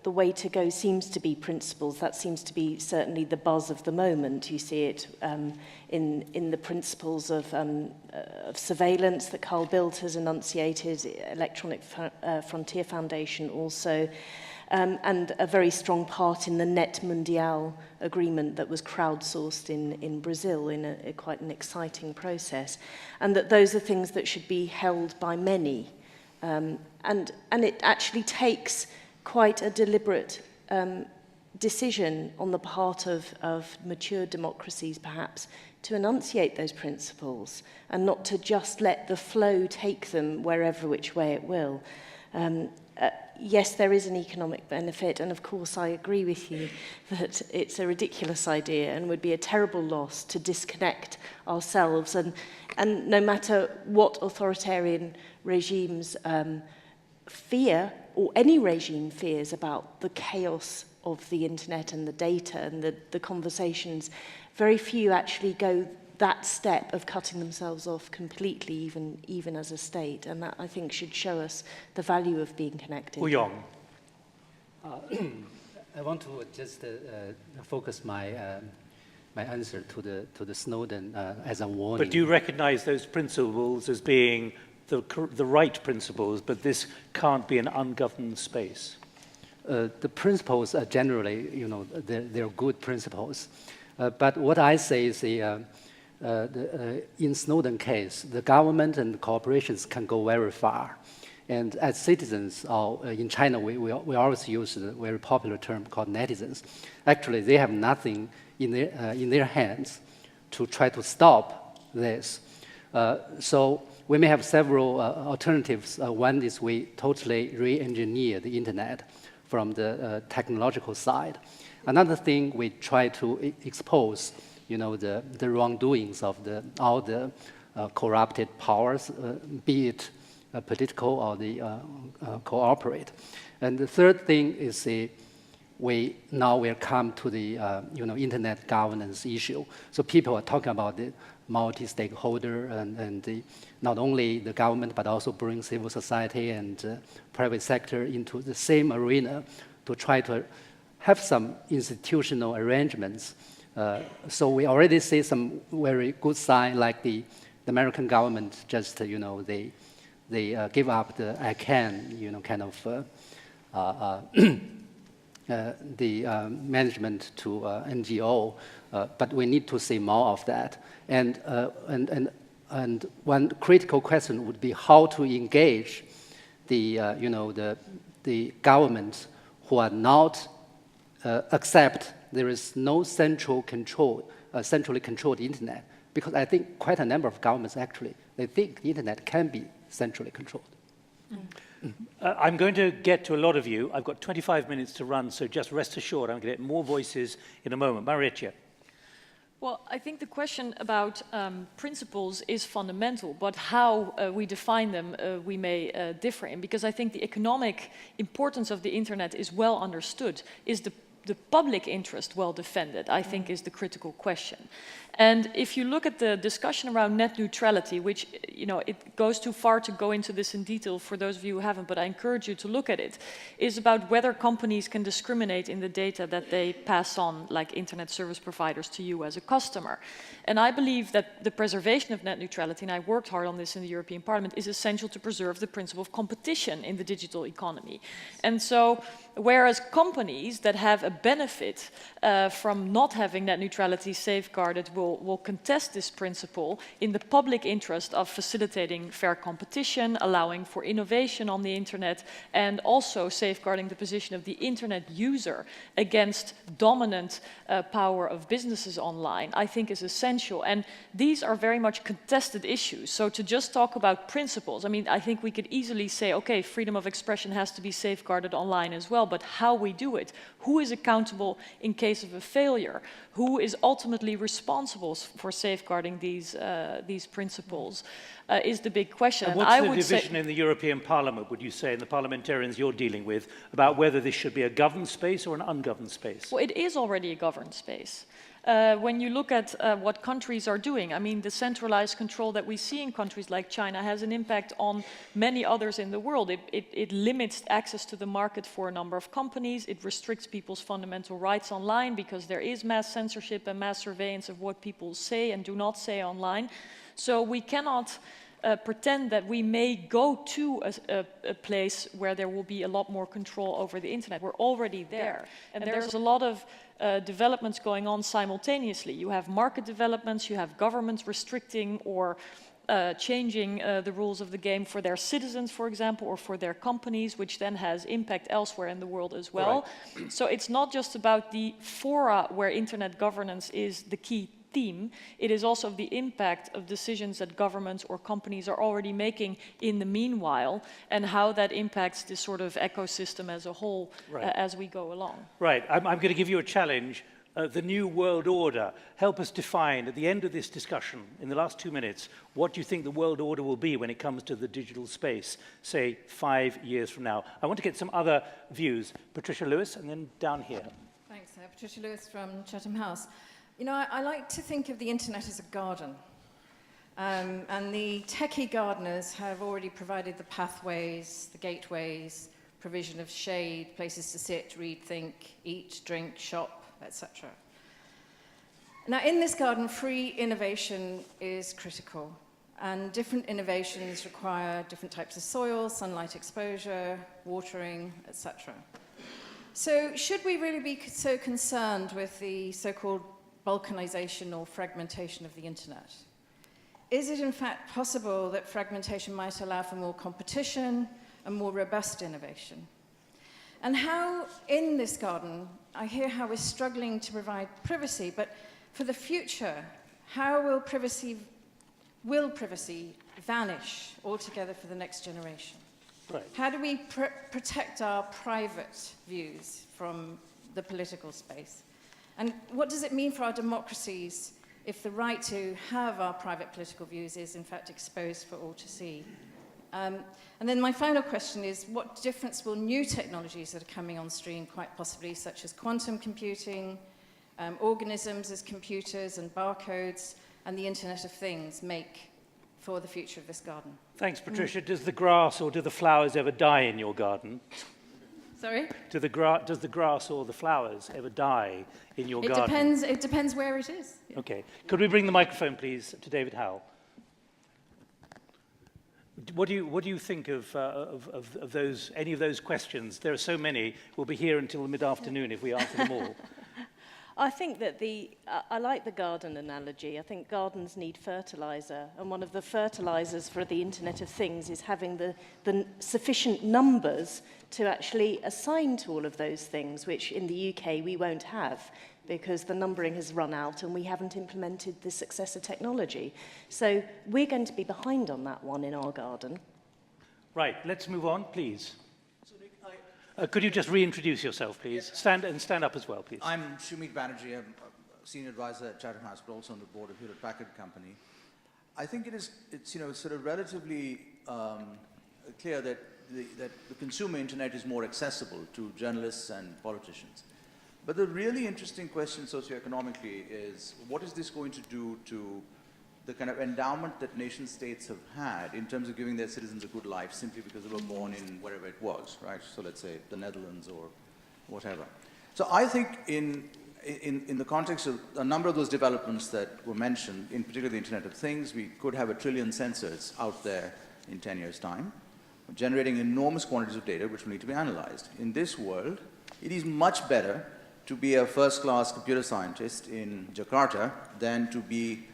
the way to go seems to be principles. That seems to be certainly the buzz of the moment. You see it in the principles of surveillance that Carl Bildt has enunciated, Electronic Frontier Foundation also, and a very strong part in the Net Mundial agreement that was crowdsourced in Brazil in a quite an exciting process, and that those are things that should be held by many. And it actually takes quite a deliberate decision on the part of mature democracies, perhaps, to enunciate those principles and not to just let the flow take them wherever which way it will. Yes, there is an economic benefit, and of course I agree with you that it's a ridiculous idea and would be a terrible loss to disconnect ourselves. And no matter what authoritarian regimes fear, or any regime fears about the chaos of the internet and the data and the conversations, very few actually go that step of cutting themselves off completely, even as a state. And that, I think, should show us the value of being connected. Yong. I want to just focus my my answer to the Snowden as a warning. But do you recognize those principles as being the right principles, but this can't be an ungoverned space? The principles are generally, they're good principles. But what I say is in Snowden case, the government and corporations can go very far. And as citizens, in China, we always use a very popular term called netizens. Actually, they have nothing in their hands to try to stop this. So we may have several alternatives. One is we totally re-engineer the internet from the technological side. Another thing, we try to expose the wrongdoings of all the corrupted powers, be it political or the cooperate. And the third thing is we come to the internet governance issue. So people are talking about the multi-stakeholder and not only the government but also bring civil society and private sector into the same arena to try to have some institutional arrangements. So we already see some very good sign, like the American government just, they give up the ICANN, kind of the management to NGO, but we need to see more of that. And one critical question would be how to engage the governments who are not accept there is no centrally controlled internet, because I think quite a number of governments actually, they think the internet can be centrally controlled. I'm going to get to a lot of you. I've got 25 minutes to run, so just rest assured I'm going to get more voices in a moment. Marietje. Well, I think the question about principles is fundamental, but how we define them we may differ in, because I think the economic importance of the internet is well understood. Is the public interest well defended, I think, is the critical question. And if you look at the discussion around net neutrality, which, it goes too far to go into this in detail for those of you who haven't, but I encourage you to look at it, is about whether companies can discriminate in the data that they pass on, like internet service providers, to you as a customer. And I believe that the preservation of net neutrality, and I worked hard on this in the European Parliament, is essential to preserve the principle of competition in the digital economy. And so Whereas companies that have a benefit from not having net neutrality safeguarded will contest this principle in the public interest of facilitating fair competition, allowing for innovation on the internet, and also safeguarding the position of the internet user against dominant power of businesses online, I think is essential. And these are very much contested issues. So to just talk about principles, I mean, I think we could easily say, okay, freedom of expression has to be safeguarded online as well, but how we do it, who is accountable in case of a failure, who is ultimately responsible for safeguarding these principles, is the big question. And what's the division in the European Parliament, would you say, and the parliamentarians you're dealing with, about whether this should be a governed space or an ungoverned space? Well, it is already a governed space. When you look at what countries are doing, I mean, the centralized control that we see in countries like China has an impact on many others in the world. It limits access to the market for a number of companies. It restricts people's fundamental rights online because there is mass censorship and mass surveillance of what people say and do not say online. So we cannot pretend that we may go to a place where there will be a lot more control over the internet. We're already there. And there's a lot of developments going on simultaneously. You have market developments, you have governments restricting or changing the rules of the game for their citizens, for example, or for their companies, which then has impact elsewhere in the world as well. Right. So it's not just about the fora where internet governance is the key theme, it is also the impact of decisions that governments or companies are already making in the meanwhile, and how that impacts this sort of ecosystem as a whole. Right. As we go along. Right, I'm going to give you a challenge. The new world order. Help us define, at the end of this discussion, in the last 2 minutes, what do you think the world order will be when it comes to the digital space, say 5 years from now? I want to get some other views. Patricia Lewis, and then down here. Thanks, Patricia Lewis from Chatham House. You know, I like to think of the internet as a garden. And the techie gardeners have already provided the pathways, the gateways, provision of shade, places to sit, read, think, eat, drink, shop, etc. Now, in this garden, free innovation is critical. And different innovations require different types of soil, sunlight exposure, watering, etc. So should we really be so concerned with the so-called balkanization or fragmentation of the internet? Is it in fact possible that fragmentation might allow for more competition and more robust innovation? And how, in this garden, I hear how we're struggling to provide privacy, but for the future, how will privacy vanish altogether for the next generation? Right. How do we protect our private views from the political space? And what does it mean for our democracies if the right to have our private political views is in fact exposed for all to see? And then my final question is, what difference will new technologies that are coming on stream, quite possibly, such as quantum computing, organisms as computers and barcodes, and the Internet of Things make for the future of this garden? Thanks, Patricia. Does the grass or do the flowers ever die in your garden? Sorry? Does the grass or the flowers ever die in your garden? It depends where it is. Yeah. Okay. Could we bring the microphone, please, to David Howell? What do you think of those, any of those questions? There are so many. We'll be here until the mid-afternoon if we answer them all. I think that I like the garden analogy. I think gardens need fertilizer, and one of the fertilizers for the Internet of Things is having the sufficient numbers to actually assign to all of those things, which in the UK we won't have because the numbering has run out and we haven't implemented the successor technology. So we're going to be behind on that one in our garden. Right, let's move on, please. Could you just reintroduce yourself, please? Yes. Stand up as well, please. I'm Shumit Banerjee. I'm a senior advisor at Chatham House, but also on the board of Hewlett Packard Company. I think it's sort of relatively clear that the consumer internet is more accessible to journalists and politicians. But the really interesting question socioeconomically is, what is this going to do to the kind of endowment that nation states have had in terms of giving their citizens a good life simply because they were born in wherever it was, right? So let's say the Netherlands or whatever. So I think in the context of a number of those developments that were mentioned, in particular the Internet of Things, we could have 1 trillion sensors out there in 10 years' time. generating enormous quantities of data which will need to be analyzed. In this world, it is much better to be a first-class computer scientist in Jakarta than to be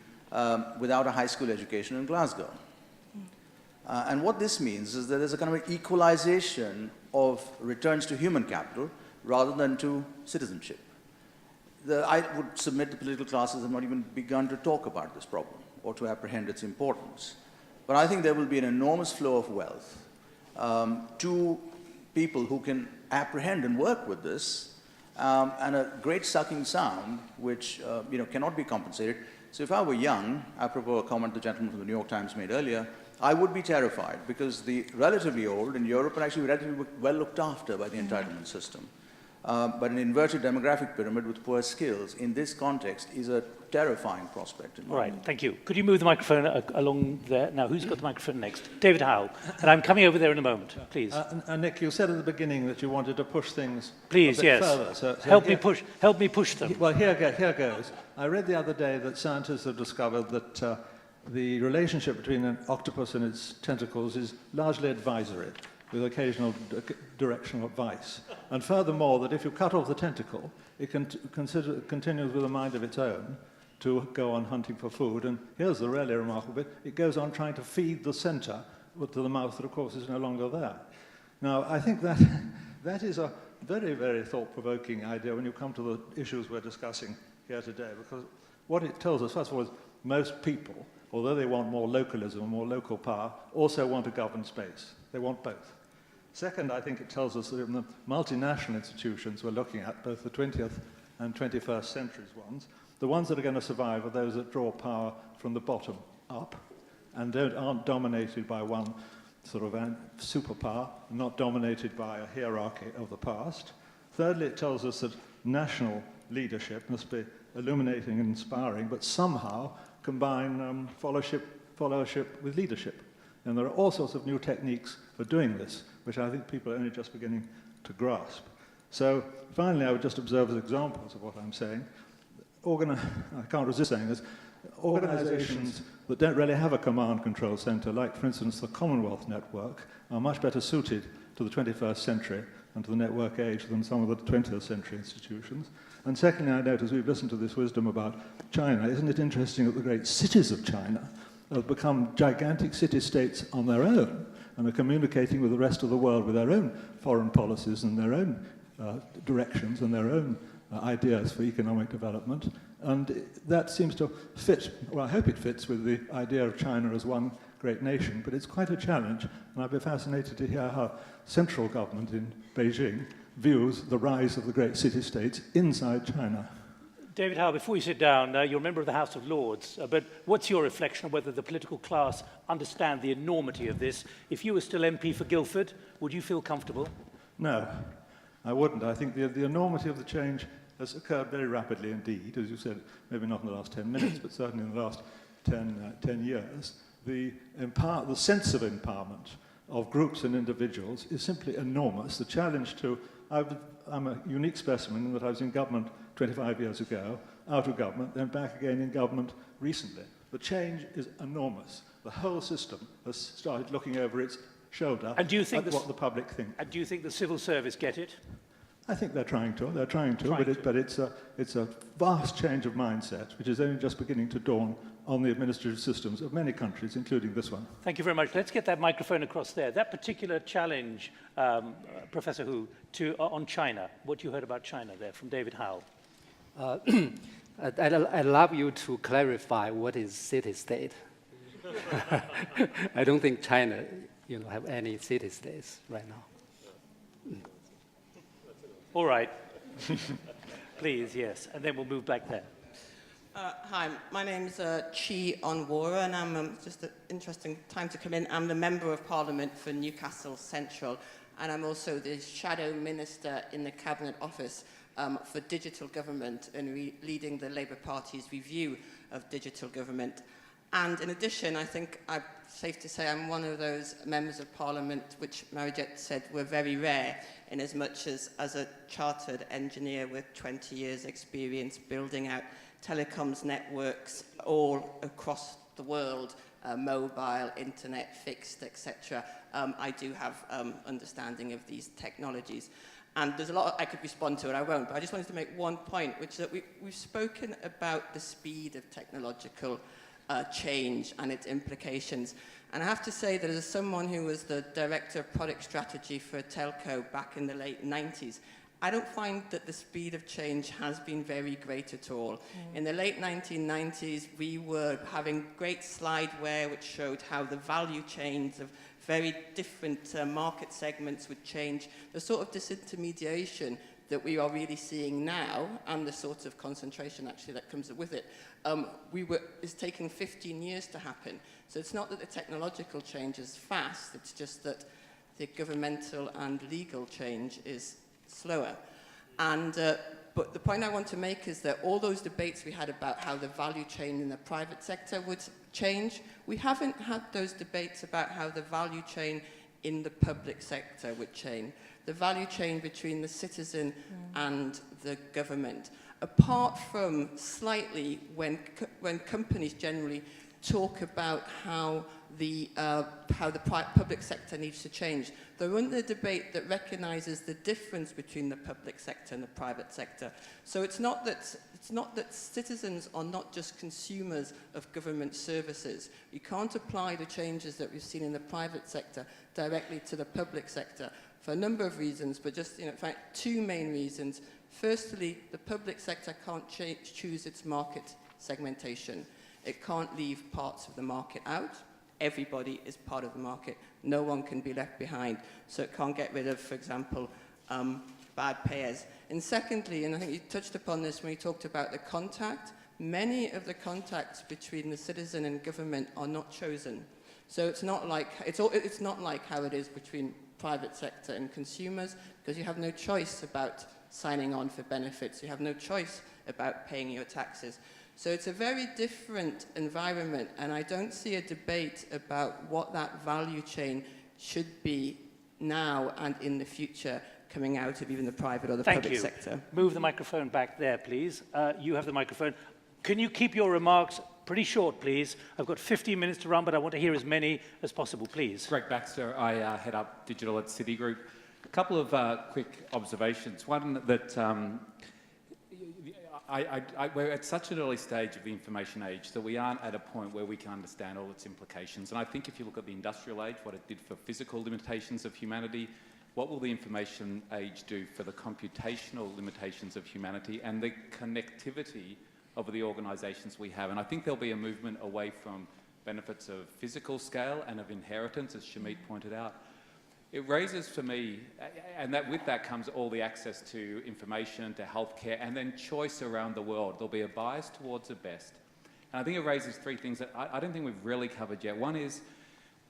without a high school education in Glasgow. And what this means is that there's a kind of an equalization of returns to human capital rather than to citizenship. I would submit the political classes have not even begun to talk about this problem or to apprehend its importance. But I think there will be an enormous flow of wealth to people who can apprehend and work with this, and a great sucking sound which cannot be compensated. So if I were young, apropos a comment the gentleman from the New York Times made earlier, I would be terrified because the relatively old in Europe are actually relatively well looked after by the entitlement system. But an inverted demographic pyramid with poor skills in this context is a terrifying prospect. All right, thank you. Could you move the microphone along there? Now, who's got the microphone next? David Howell. And I'm coming over there in a moment, please. Nick, you said at the beginning that you wanted to push things please, a bit yes. further. So help me push them. Well, here goes. I read the other day that scientists have discovered that the relationship between an octopus and its tentacles is largely advisory, with occasional directional advice. And furthermore, that if you cut off the tentacle, it continues with a mind of its own to go on hunting for food. And here's the really remarkable bit. It goes on trying to feed the center to the mouth that, of course, is no longer there. Now, I think that is a very, very thought-provoking idea when you come to the issues we're discussing here today, because what it tells us, first of all, is most people, although they want more localism, more local power, also want a governed space. They want both. Second, I think it tells us that in the multinational institutions we're looking at, both the 20th and 21st centuries ones, the ones that are going to survive are those that draw power from the bottom up and aren't dominated by one sort of superpower, not dominated by a hierarchy of the past. Thirdly, it tells us that national leadership must be illuminating and inspiring, but somehow combine followership with leadership. And there are all sorts of new techniques for doing this, which I think people are only just beginning to grasp. So finally, I would just observe as examples of what I'm saying. I can't resist saying this. Organizations that don't really have a command control center, like, for instance, the Commonwealth Network, are much better suited to the 21st century and to the network age than some of the 20th century institutions. And secondly, I notice we've listened to this wisdom about China. Isn't it interesting that the great cities of China have become gigantic city-states on their own and are communicating with the rest of the world with their own foreign policies and their own directions and their own ideas for economic development. And that seems to fit, well, I hope it fits with the idea of China as one great nation, but it's quite a challenge, and I'd be fascinated to hear how central government in Beijing views the rise of the great city-states inside China. David Howe, before you sit down, you're a member of the House of Lords, but what's your reflection on whether the political class understand the enormity of this? If you were still MP for Guildford, would you feel comfortable? No, I wouldn't. I think the enormity of the change has occurred very rapidly indeed, as you said, maybe not in the last 10 minutes, but certainly in the last 10 years. The sense of empowerment of groups and individuals is simply enormous. The challenge to, I'm a unique specimen in that I was in government 25 years ago, out of government, then back again in government recently. The change is enormous. The whole system has started looking over its shoulder at what the public think. And do you think the civil service get it? I think they're trying to, but it's a vast change of mindset, which is only just beginning to dawn on the administrative systems of many countries, including this one. Thank you very much. Let's get that microphone across there. That particular challenge, Professor Hu, on China, what you heard about China there from David Howell. I'd love you to clarify what is city-state. I don't think China, have any city-states right now. All right. Please, yes. And then we'll move back there. Hi, my name's Chi Onwara, and I'm just an interesting time to come in. I'm the Member of Parliament for Newcastle Central, and I'm also the Shadow Minister in the Cabinet Office for Digital Government and leading the Labour Party's review of digital government. And in addition, I think I'm safe to say I'm one of those members of Parliament which Mariette said were very rare, in as much as a chartered engineer with 20 years experience building out telecoms networks all across the world, mobile, internet, fixed, etc. I do have understanding of these technologies. And there's a lot I could respond to, and I won't, but I just wanted to make one point, which is that we've spoken about the speed of technological change and its implications. And I have to say that as someone who was the director of product strategy for a telco back in the late 90s, I don't find that the speed of change has been very great at all. In the late 1990s, we were having great slideware which showed how the value chains of very different market segments would change. The sort of disintermediation that we are really seeing now, and the sort of concentration actually that comes with it, is taking 15 years to happen. So it's not that the technological change is fast, it's just that the governmental and legal change is slower. And but the point I want to make is that all those debates we had about how the value chain in the private sector would change, we haven't had those debates about how the value chain in the public sector would change. The value chain between the citizen and the government. Apart from slightly when companies generally talk about how the public sector needs to change, there isn't a debate that recognises the difference between the public sector and the private sector. So it's not that citizens are not just consumers of government services. You can't apply the changes that we've seen in the private sector directly to the public sector for a number of reasons, but just in fact two main reasons. Firstly, the public sector can't choose its market segmentation. It can't leave parts of the market out. Everybody is part of the market. No one can be left behind. So it can't get rid of, for example, bad payers. And secondly, and I think you touched upon this when you talked about the contact, many of the contacts between the citizen and government are not chosen. So it's not like how it is between private sector and consumers, because you have no choice about signing on for benefits. You have no choice about paying your taxes. So it's a very different environment, and I don't see a debate about what that value chain should be now and in the future coming out of even the private or the public sector. Move the microphone back there, please. You have the microphone. Can you keep your remarks pretty short, please? I've got 15 minutes to run, but I want to hear as many as possible, please. Greg Baxter, I head up digital at Citigroup. A couple of quick observations. One that we're at such an early stage of the information age that we aren't at a point where we can understand all its implications. And I think if you look at the industrial age, what it did for physical limitations of humanity, what will the information age do for the computational limitations of humanity and the connectivity of the organisations we have? And I think there'll be a movement away from benefits of physical scale and of inheritance, as Shamit pointed out. It raises for me, and that with that comes all the access to information, to healthcare, and then choice around the world. There'll be a bias towards the best. And I think it raises three things that I don't think we've really covered yet. One is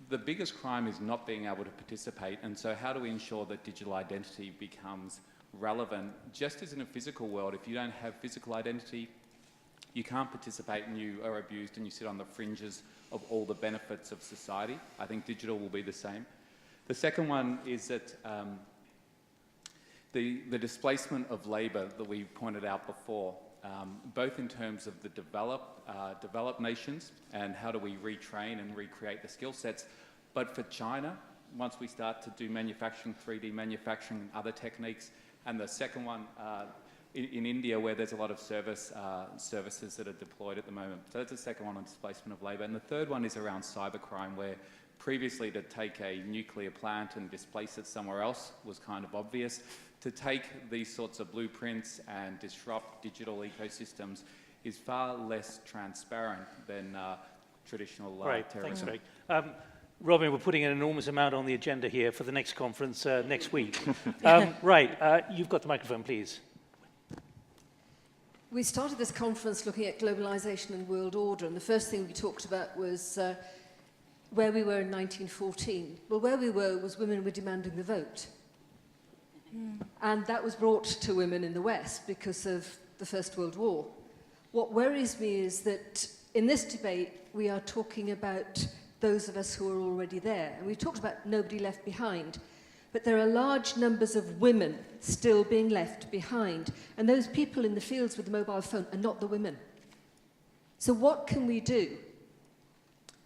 the biggest crime is not being able to participate, and so how do we ensure that digital identity becomes relevant? Just as in a physical world, if you don't have physical identity, you can't participate and you are abused and you sit on the fringes of all the benefits of society. I think digital will be the same. The second one is that the displacement of labour that we pointed out before, both in terms of the developed nations and how do we retrain and recreate the skill sets, but for China, once we start to do manufacturing, 3D manufacturing and other techniques, and the second one in India where there's a lot of services that are deployed at the moment. So that's the second one on displacement of labour. And the third one is around cybercrime, where previously to take a nuclear plant and displace it somewhere else was kind of obvious. To take these sorts of blueprints and disrupt digital ecosystems is far less transparent than traditional terrorism. Thanks, Greg. Robin, we're putting an enormous amount on the agenda here for the next conference next week. You've got the microphone, please. We started this conference looking at globalization and world order, and the first thing we talked about was where we were in 1914. Well, where we were was women were demanding the vote. And that was brought to women in the West because of the First World War. What worries me is that in this debate, we are talking about those of us who are already there. And we've talked about nobody left behind. But there are large numbers of women still being left behind. And those people in the fields with the mobile phone are not the women. So what can we do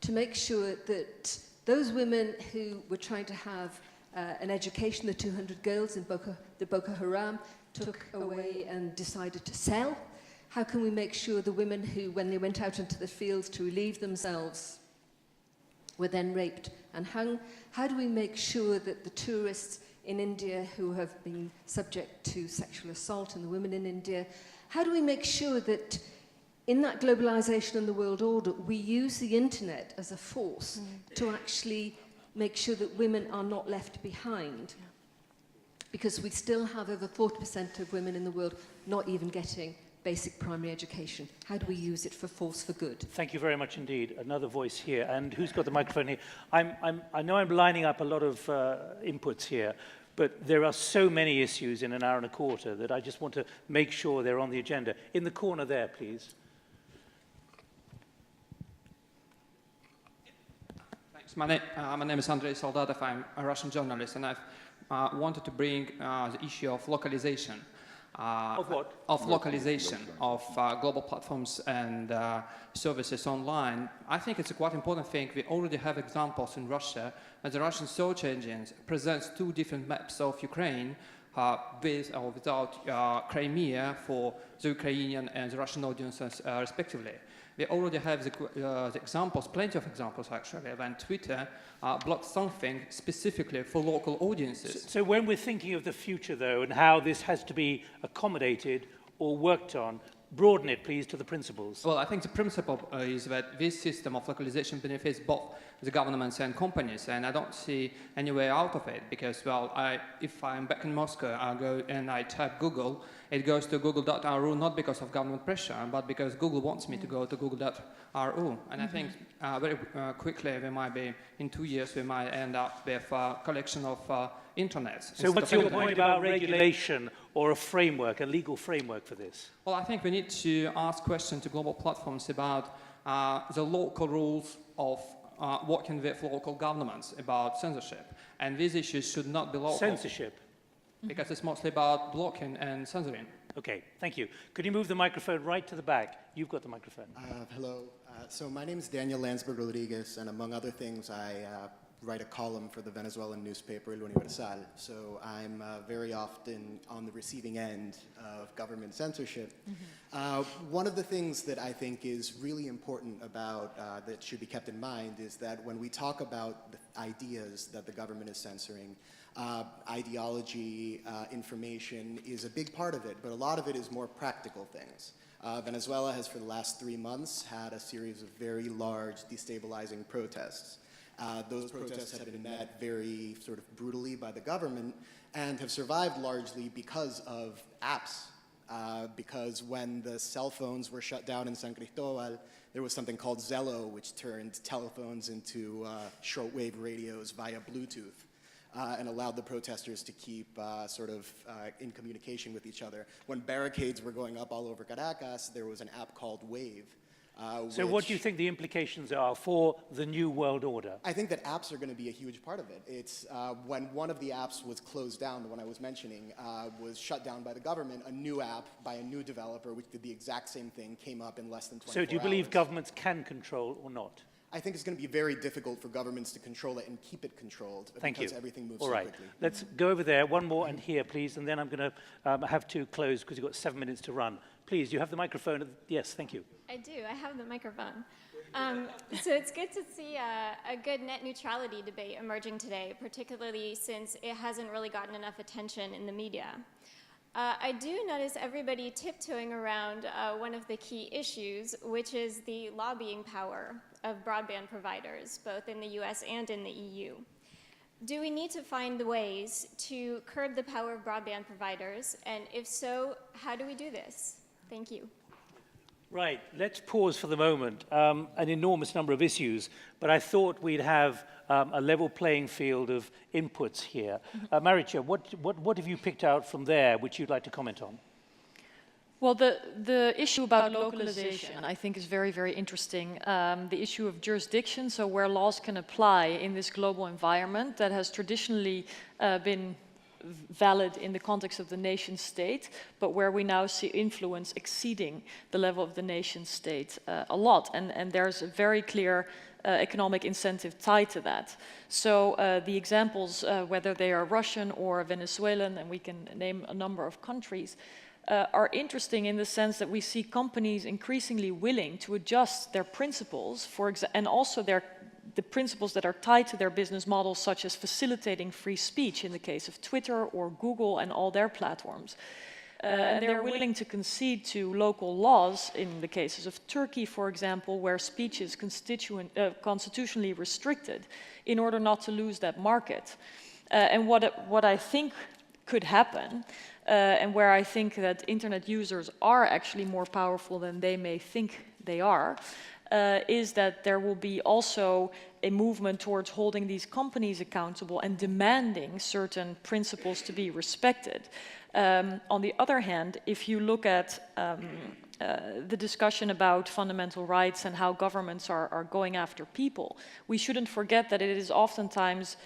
to make sure that those women who were trying to have an education, the 200 girls in Boko Haram took away and decided to sell? How can we make sure the women who, when they went out into the fields to relieve themselves, were then raped and hung? How do we make sure that the tourists in India who have been subject to sexual assault and the women in India, how do we make sure that in that globalization and the world order, we use the internet as a force to actually make sure that women are not left behind? Because we still have over 40% of women in the world not even getting basic primary education. How do we use it for force for good? Thank you very much indeed. Another voice here. And who's got the microphone here? I know I'm lining up a lot of inputs here, but there are so many issues in an hour and a quarter that I just want to make sure they're on the agenda. In the corner there, please. My name is Andrei Soldatov. I'm a Russian journalist, and I've wanted to bring the issue of localization. Of what? Of localization of global platforms and services online. I think it's a quite important thing. We already have examples in Russia, and the Russian search engines presents two different maps of Ukraine with or without Crimea for the Ukrainian and the Russian audiences respectively. We already have the examples, plenty of examples actually, when Twitter blocked something specifically for local audiences. So when we're thinking of the future, though, and how this has to be accommodated or worked on, broaden it, please, to the principles. Well, I think the principle is that this system of localization benefits both the governments and companies, and I don't see any way out of it because, well, if I'm back in Moscow, I go and I type Google, it goes to google.ru not because of government pressure, but because Google wants me to go to google.ru. And I think very quickly, we might be, in 2 years, we might end up with a collection of intranets. So what's your point about regulation or a framework, a legal framework for this? Well, I think we need to ask questions to global platforms about the local rules of working with local governments about censorship. And these issues should not be local. Censorship? Because it's mostly about blocking and censoring. Okay, thank you. Could you move the microphone right to the back? You've got the microphone. Hello. So my name is Daniel Landsberg Rodriguez, and among other things, I write a column for the Venezuelan newspaper El Universal. So I'm very often on the receiving end of government censorship. One of the things that I think is really important about that should be kept in mind is that when we talk about the ideas that the government is censoring, ideology, information is a big part of it, but a lot of it is more practical things. Venezuela has, for the last 3 months, had a series of very large destabilizing protests. Those protests have been met very sort of brutally by the government and have survived largely because of apps. Because when the cell phones were shut down in San Cristobal, there was something called Zello, which turned telephones into shortwave radios via Bluetooth. And allowed the protesters to keep in communication with each other. When barricades were going up all over Caracas, there was an app called Wave. So what do you think the implications are for the new world order? I think that apps are going to be a huge part of it. It's when one of the apps was closed down, the one I was mentioning, was shut down by the government, a new app by a new developer, which did the exact same thing, came up in less than 24 hours. So do you believe governments can control or not? I think it's going to be very difficult for governments to control it and keep it controlled because everything moves so quickly. Let's go over there. One more and here, please, and then I'm going to have to close because you've got 7 minutes to run. Please, you have the microphone. Yes, thank you. I do. I have the microphone. So it's good to see a good net neutrality debate emerging today, particularly since it hasn't really gotten enough attention in the media. I do notice everybody tiptoeing around one of the key issues, which is the lobbying power of broadband providers, both in the US and in the EU. Do we need to find ways to curb the power of broadband providers? And if so, how do we do this? Thank you. Right, let's pause for the moment. An enormous number of issues, but I thought we'd have a level playing field of inputs here. Marietje, what have you picked out from there which you'd like to comment on? Well, the issue about localization, I think, is very, very interesting. The issue of jurisdiction, so where laws can apply in this global environment that has traditionally been valid in the context of the nation state, but where we now see influence exceeding the level of the nation state a lot. And there's a very clear economic incentive tied to that. So the examples, whether they are Russian or Venezuelan, and we can name a number of countries, are interesting in the sense that we see companies increasingly willing to adjust their principles, and also the principles that are tied to their business models, such as facilitating free speech in the case of Twitter or Google and all their platforms. And they're willing to concede to local laws in the cases of Turkey, for example, where speech is constitutionally restricted in order not to lose that market. And what I think could happen, and where I think that internet users are actually more powerful than they may think they are, is that there will be also a movement towards holding these companies accountable and demanding certain principles to be respected. On the other hand, if you look at the discussion about fundamental rights and how governments are going after people, we shouldn't forget that it is oftentimes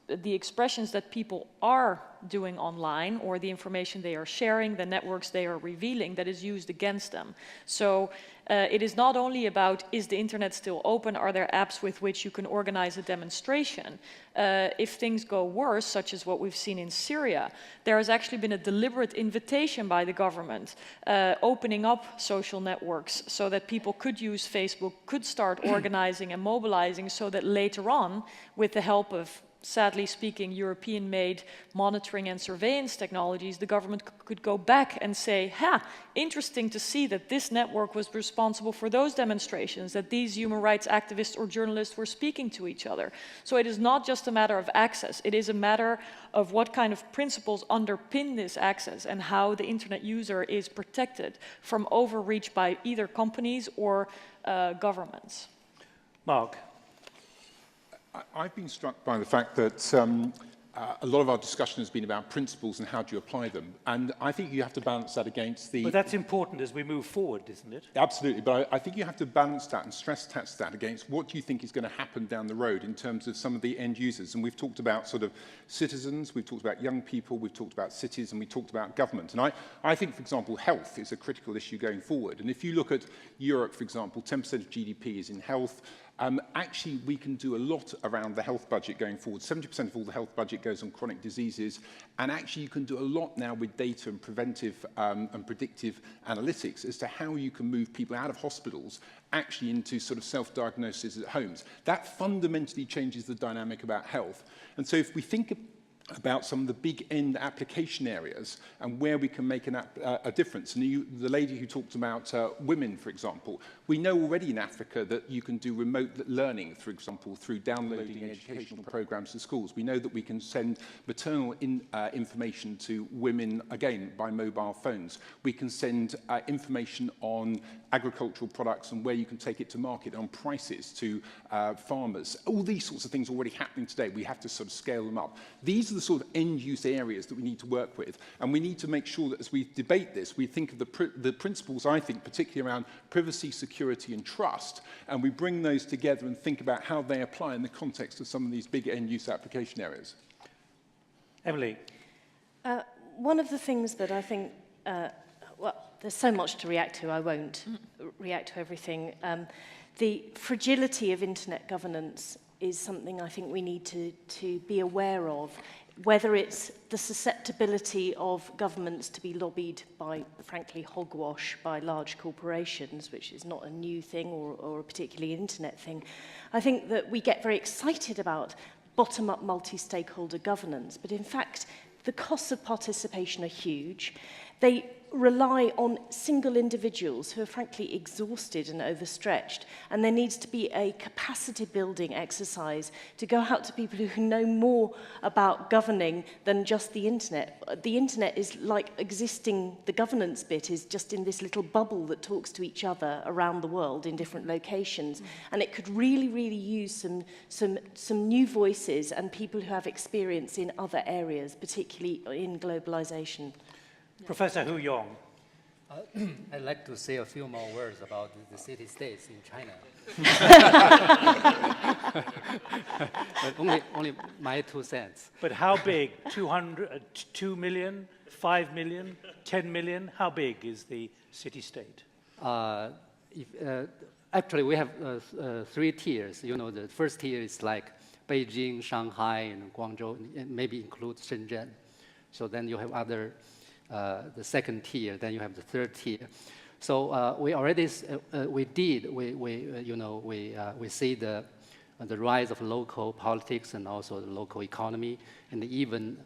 the expressions that people are doing online, or the information they are sharing, the networks they are revealing, that is used against them. So it is not only about, is the internet still open? Are there apps with which you can organize a demonstration? If things go worse, such as what we've seen in Syria, there has actually been a deliberate invitation by the government opening up social networks so that people could use Facebook, could start organizing and mobilizing, so that later on, with the help of, sadly speaking, European-made monitoring and surveillance technologies, the government could go back and say, interesting to see that this network was responsible for those demonstrations, that these human rights activists or journalists were speaking to each other. So it is not just a matter of access, it is a matter of what kind of principles underpin this access and how the internet user is protected from overreach by either companies or governments. Mark. I've been struck by the fact that a lot of our discussion has been about principles and how do you apply them. And I think you have to balance that against the... But that's important as we move forward, isn't it? Absolutely. But I think you have to balance that and stress test that against what do you think is going to happen down the road in terms of some of the end users. And we've talked about sort of citizens, we've talked about young people, we've talked about cities, and we talked about government. And I think, for example, health is a critical issue going forward. And if you look at Europe, for example, 10% of GDP is in health. Actually, we can do a lot around the health budget going forward. 70% of all the health budget goes on chronic diseases. And actually, you can do a lot now with data and preventive and predictive analytics as to how you can move people out of hospitals actually into sort of self-diagnosis at homes. That fundamentally changes the dynamic about health. And so if we think about some of the big end application areas and where we can make a difference. And the lady who talked about women, for example, we know already in Africa that you can do remote learning, for example, through downloading educational programs to schools. We know that we can send maternal information to women, again, by mobile phones. We can send information on agricultural products and where you can take it to market, on prices to farmers. All these sorts of things are already happening today. We have to sort of scale them up. These are the sort of end-use areas that we need to work with. And we need to make sure that as we debate this, we think of the principles, I think, particularly around privacy, security, and trust, and we bring those together and think about how they apply in the context of some of these big end-use application areas. Emily. One of the things that I think, well, there's so much to react to, I won't react to everything. The fragility of internet governance is something I think we need to be aware of, whether it's the susceptibility of governments to be lobbied by, frankly, hogwash by large corporations, which is not a new thing or a particularly internet thing. I think that we get very excited about bottom-up multi-stakeholder governance, but in fact, the costs of participation are huge. They rely on single individuals who are frankly exhausted and overstretched, and there needs to be a capacity building exercise to go out to people who know more about governing than just the internet. The internet is like existing, the governance bit is just in this little bubble that talks to each other around the world in different locations, and it could really, really use some new voices and people who have experience in other areas, particularly in globalization. Professor Yong. I'd like to say a few more words about the city-states in China. But only my 2 cents. But how big? 2 million, 5 million, 10 million? How big is the city-state? Actually, we have 3 tiers. You know, the first tier is like Beijing, Shanghai, and Guangzhou, and maybe include Shenzhen. So then you have other, the second tier. Then you have the third tier. So we already we see the rise of local politics and also the local economy, and even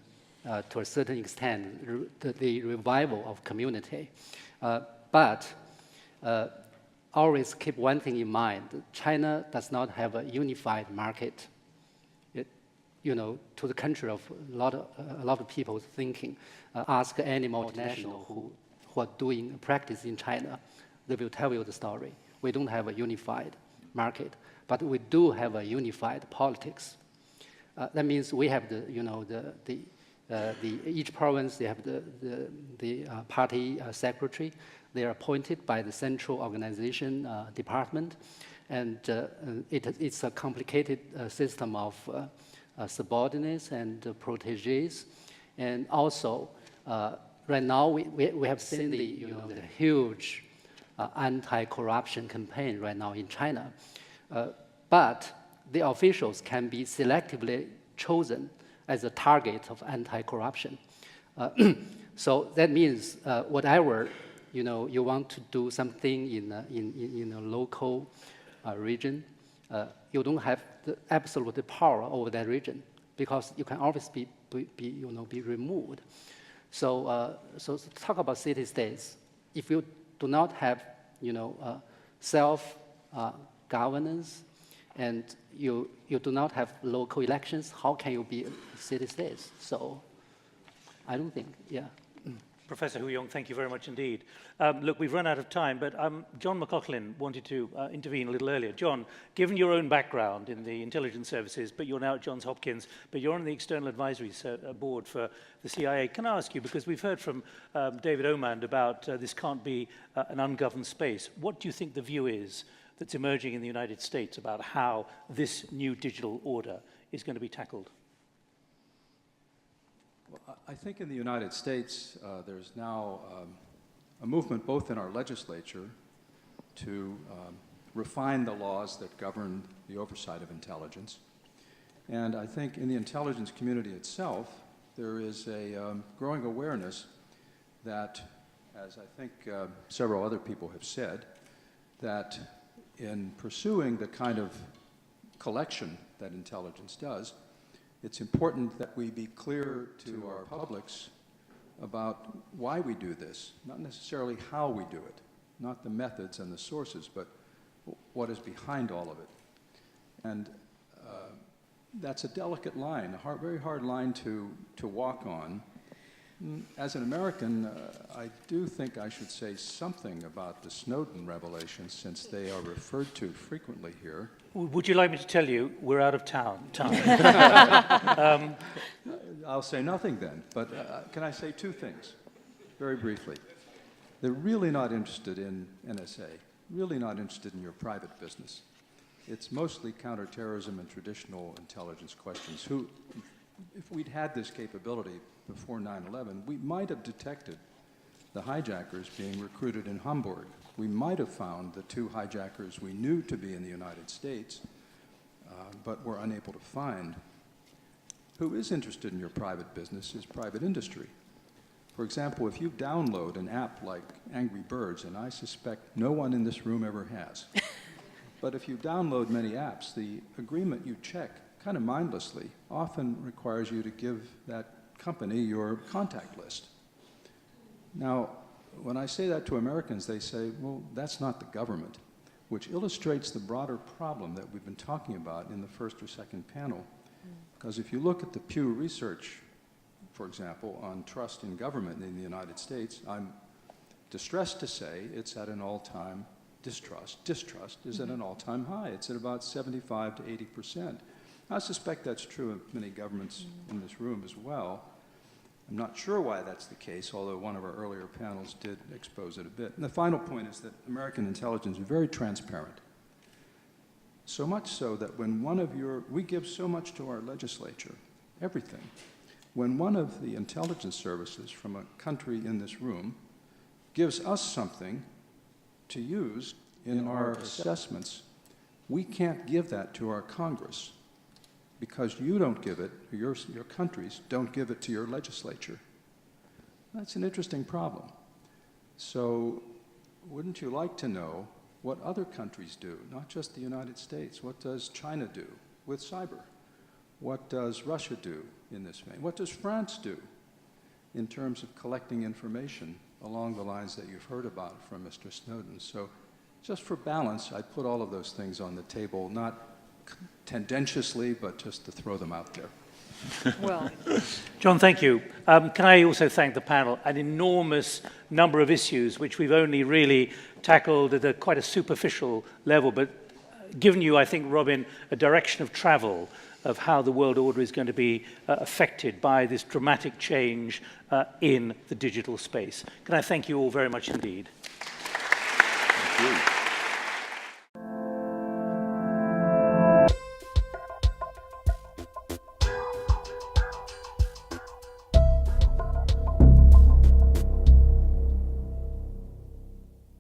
to a certain extent the revival of community. But always keep one thing in mind: China does not have a unified market. To the contrary of a lot of people thinking, ask any multinational who are doing practice in China, they will tell you the story. We don't have a unified market, but we do have a unified politics. That means we have each province, they have the party secretary. They are appointed by the central organization department, and it's a complicated system of subordinates and proteges. And also, right now we have seen the huge anti-corruption campaign right now in China. But the officials can be selectively chosen as a target of anti-corruption. So that means whatever you want to do something in a local region, you don't have the absolute power over that region because you can always be removed. So talk about city-states. If you do not have self-governance and you do not have local elections, how can you be city-states? So I don't think, yeah. Professor Hu Yong, thank you very much indeed. Look, we've run out of time, but John McLaughlin wanted to intervene a little earlier. John, given your own background in the intelligence services, but you're now at Johns Hopkins, but you're on the external advisory board for the CIA, can I ask you, because we've heard from David Omand about this can't be an ungoverned space, what do you think the view is that's emerging in the United States about how this new digital order is going to be tackled? Well, I think in the United States, there's now a movement both in our legislature to refine the laws that govern the oversight of intelligence. And I think in the intelligence community itself, there is a growing awareness that, as I think several other people have said, that in pursuing the kind of collection that intelligence does, it's important that we be clear to our publics about why we do this, not necessarily how we do it, not the methods and the sources, but what is behind all of it. And that's a delicate line, a very hard line to walk on. As an American, I do think I should say something about the Snowden revelations, since they are referred to frequently here. Would you like me to tell you we're out of time? I'll say nothing then, but can I say 2 things, very briefly? They're really not interested in NSA, really not interested in your private business. It's mostly counterterrorism and traditional intelligence questions. If we'd had this capability before 9/11, we might have detected the hijackers being recruited in Hamburg. We might have found the 2 hijackers we knew to be in the United States, but were unable to find. Who is interested in your private business is private industry. For example, if you download an app like Angry Birds, and I suspect no one in this room ever has, but if you download many apps, the agreement you check kind of mindlessly often requires you to give that company your contact list. Now, when I say that to Americans, they say, well, that's not the government, which illustrates the broader problem that we've been talking about in the first or second panel. Because if you look at the Pew Research, for example, on trust in government in the United States, I'm distressed to say it's at an all-time distrust is at an all-time high. It's at about 75 to 80%. I suspect that's true of many governments in this room as well. I'm not sure why that's the case, although one of our earlier panels did expose it a bit. And the final point is that American intelligence is very transparent. So much so that when we give so much to our legislature, everything. When one of the intelligence services from a country in this room gives us something to use in our assessments, we can't give that to our Congress because you don't give it, your countries don't give it to your legislature. That's an interesting problem. So wouldn't you like to know what other countries do, not just the United States? What does China do with cyber? What does Russia do in this vein? What does France do in terms of collecting information along the lines that you've heard about from Mr. Snowden? So just for balance, I put all of those things on the table, not tendentiously, but just to throw them out there. Well, John, thank you. Can I also thank the panel? An enormous number of issues which we've only really tackled at quite a superficial level, but given you, I think, Robin, a direction of travel of how the world order is going to be affected by this dramatic change in the digital space. Can I thank you all very much indeed?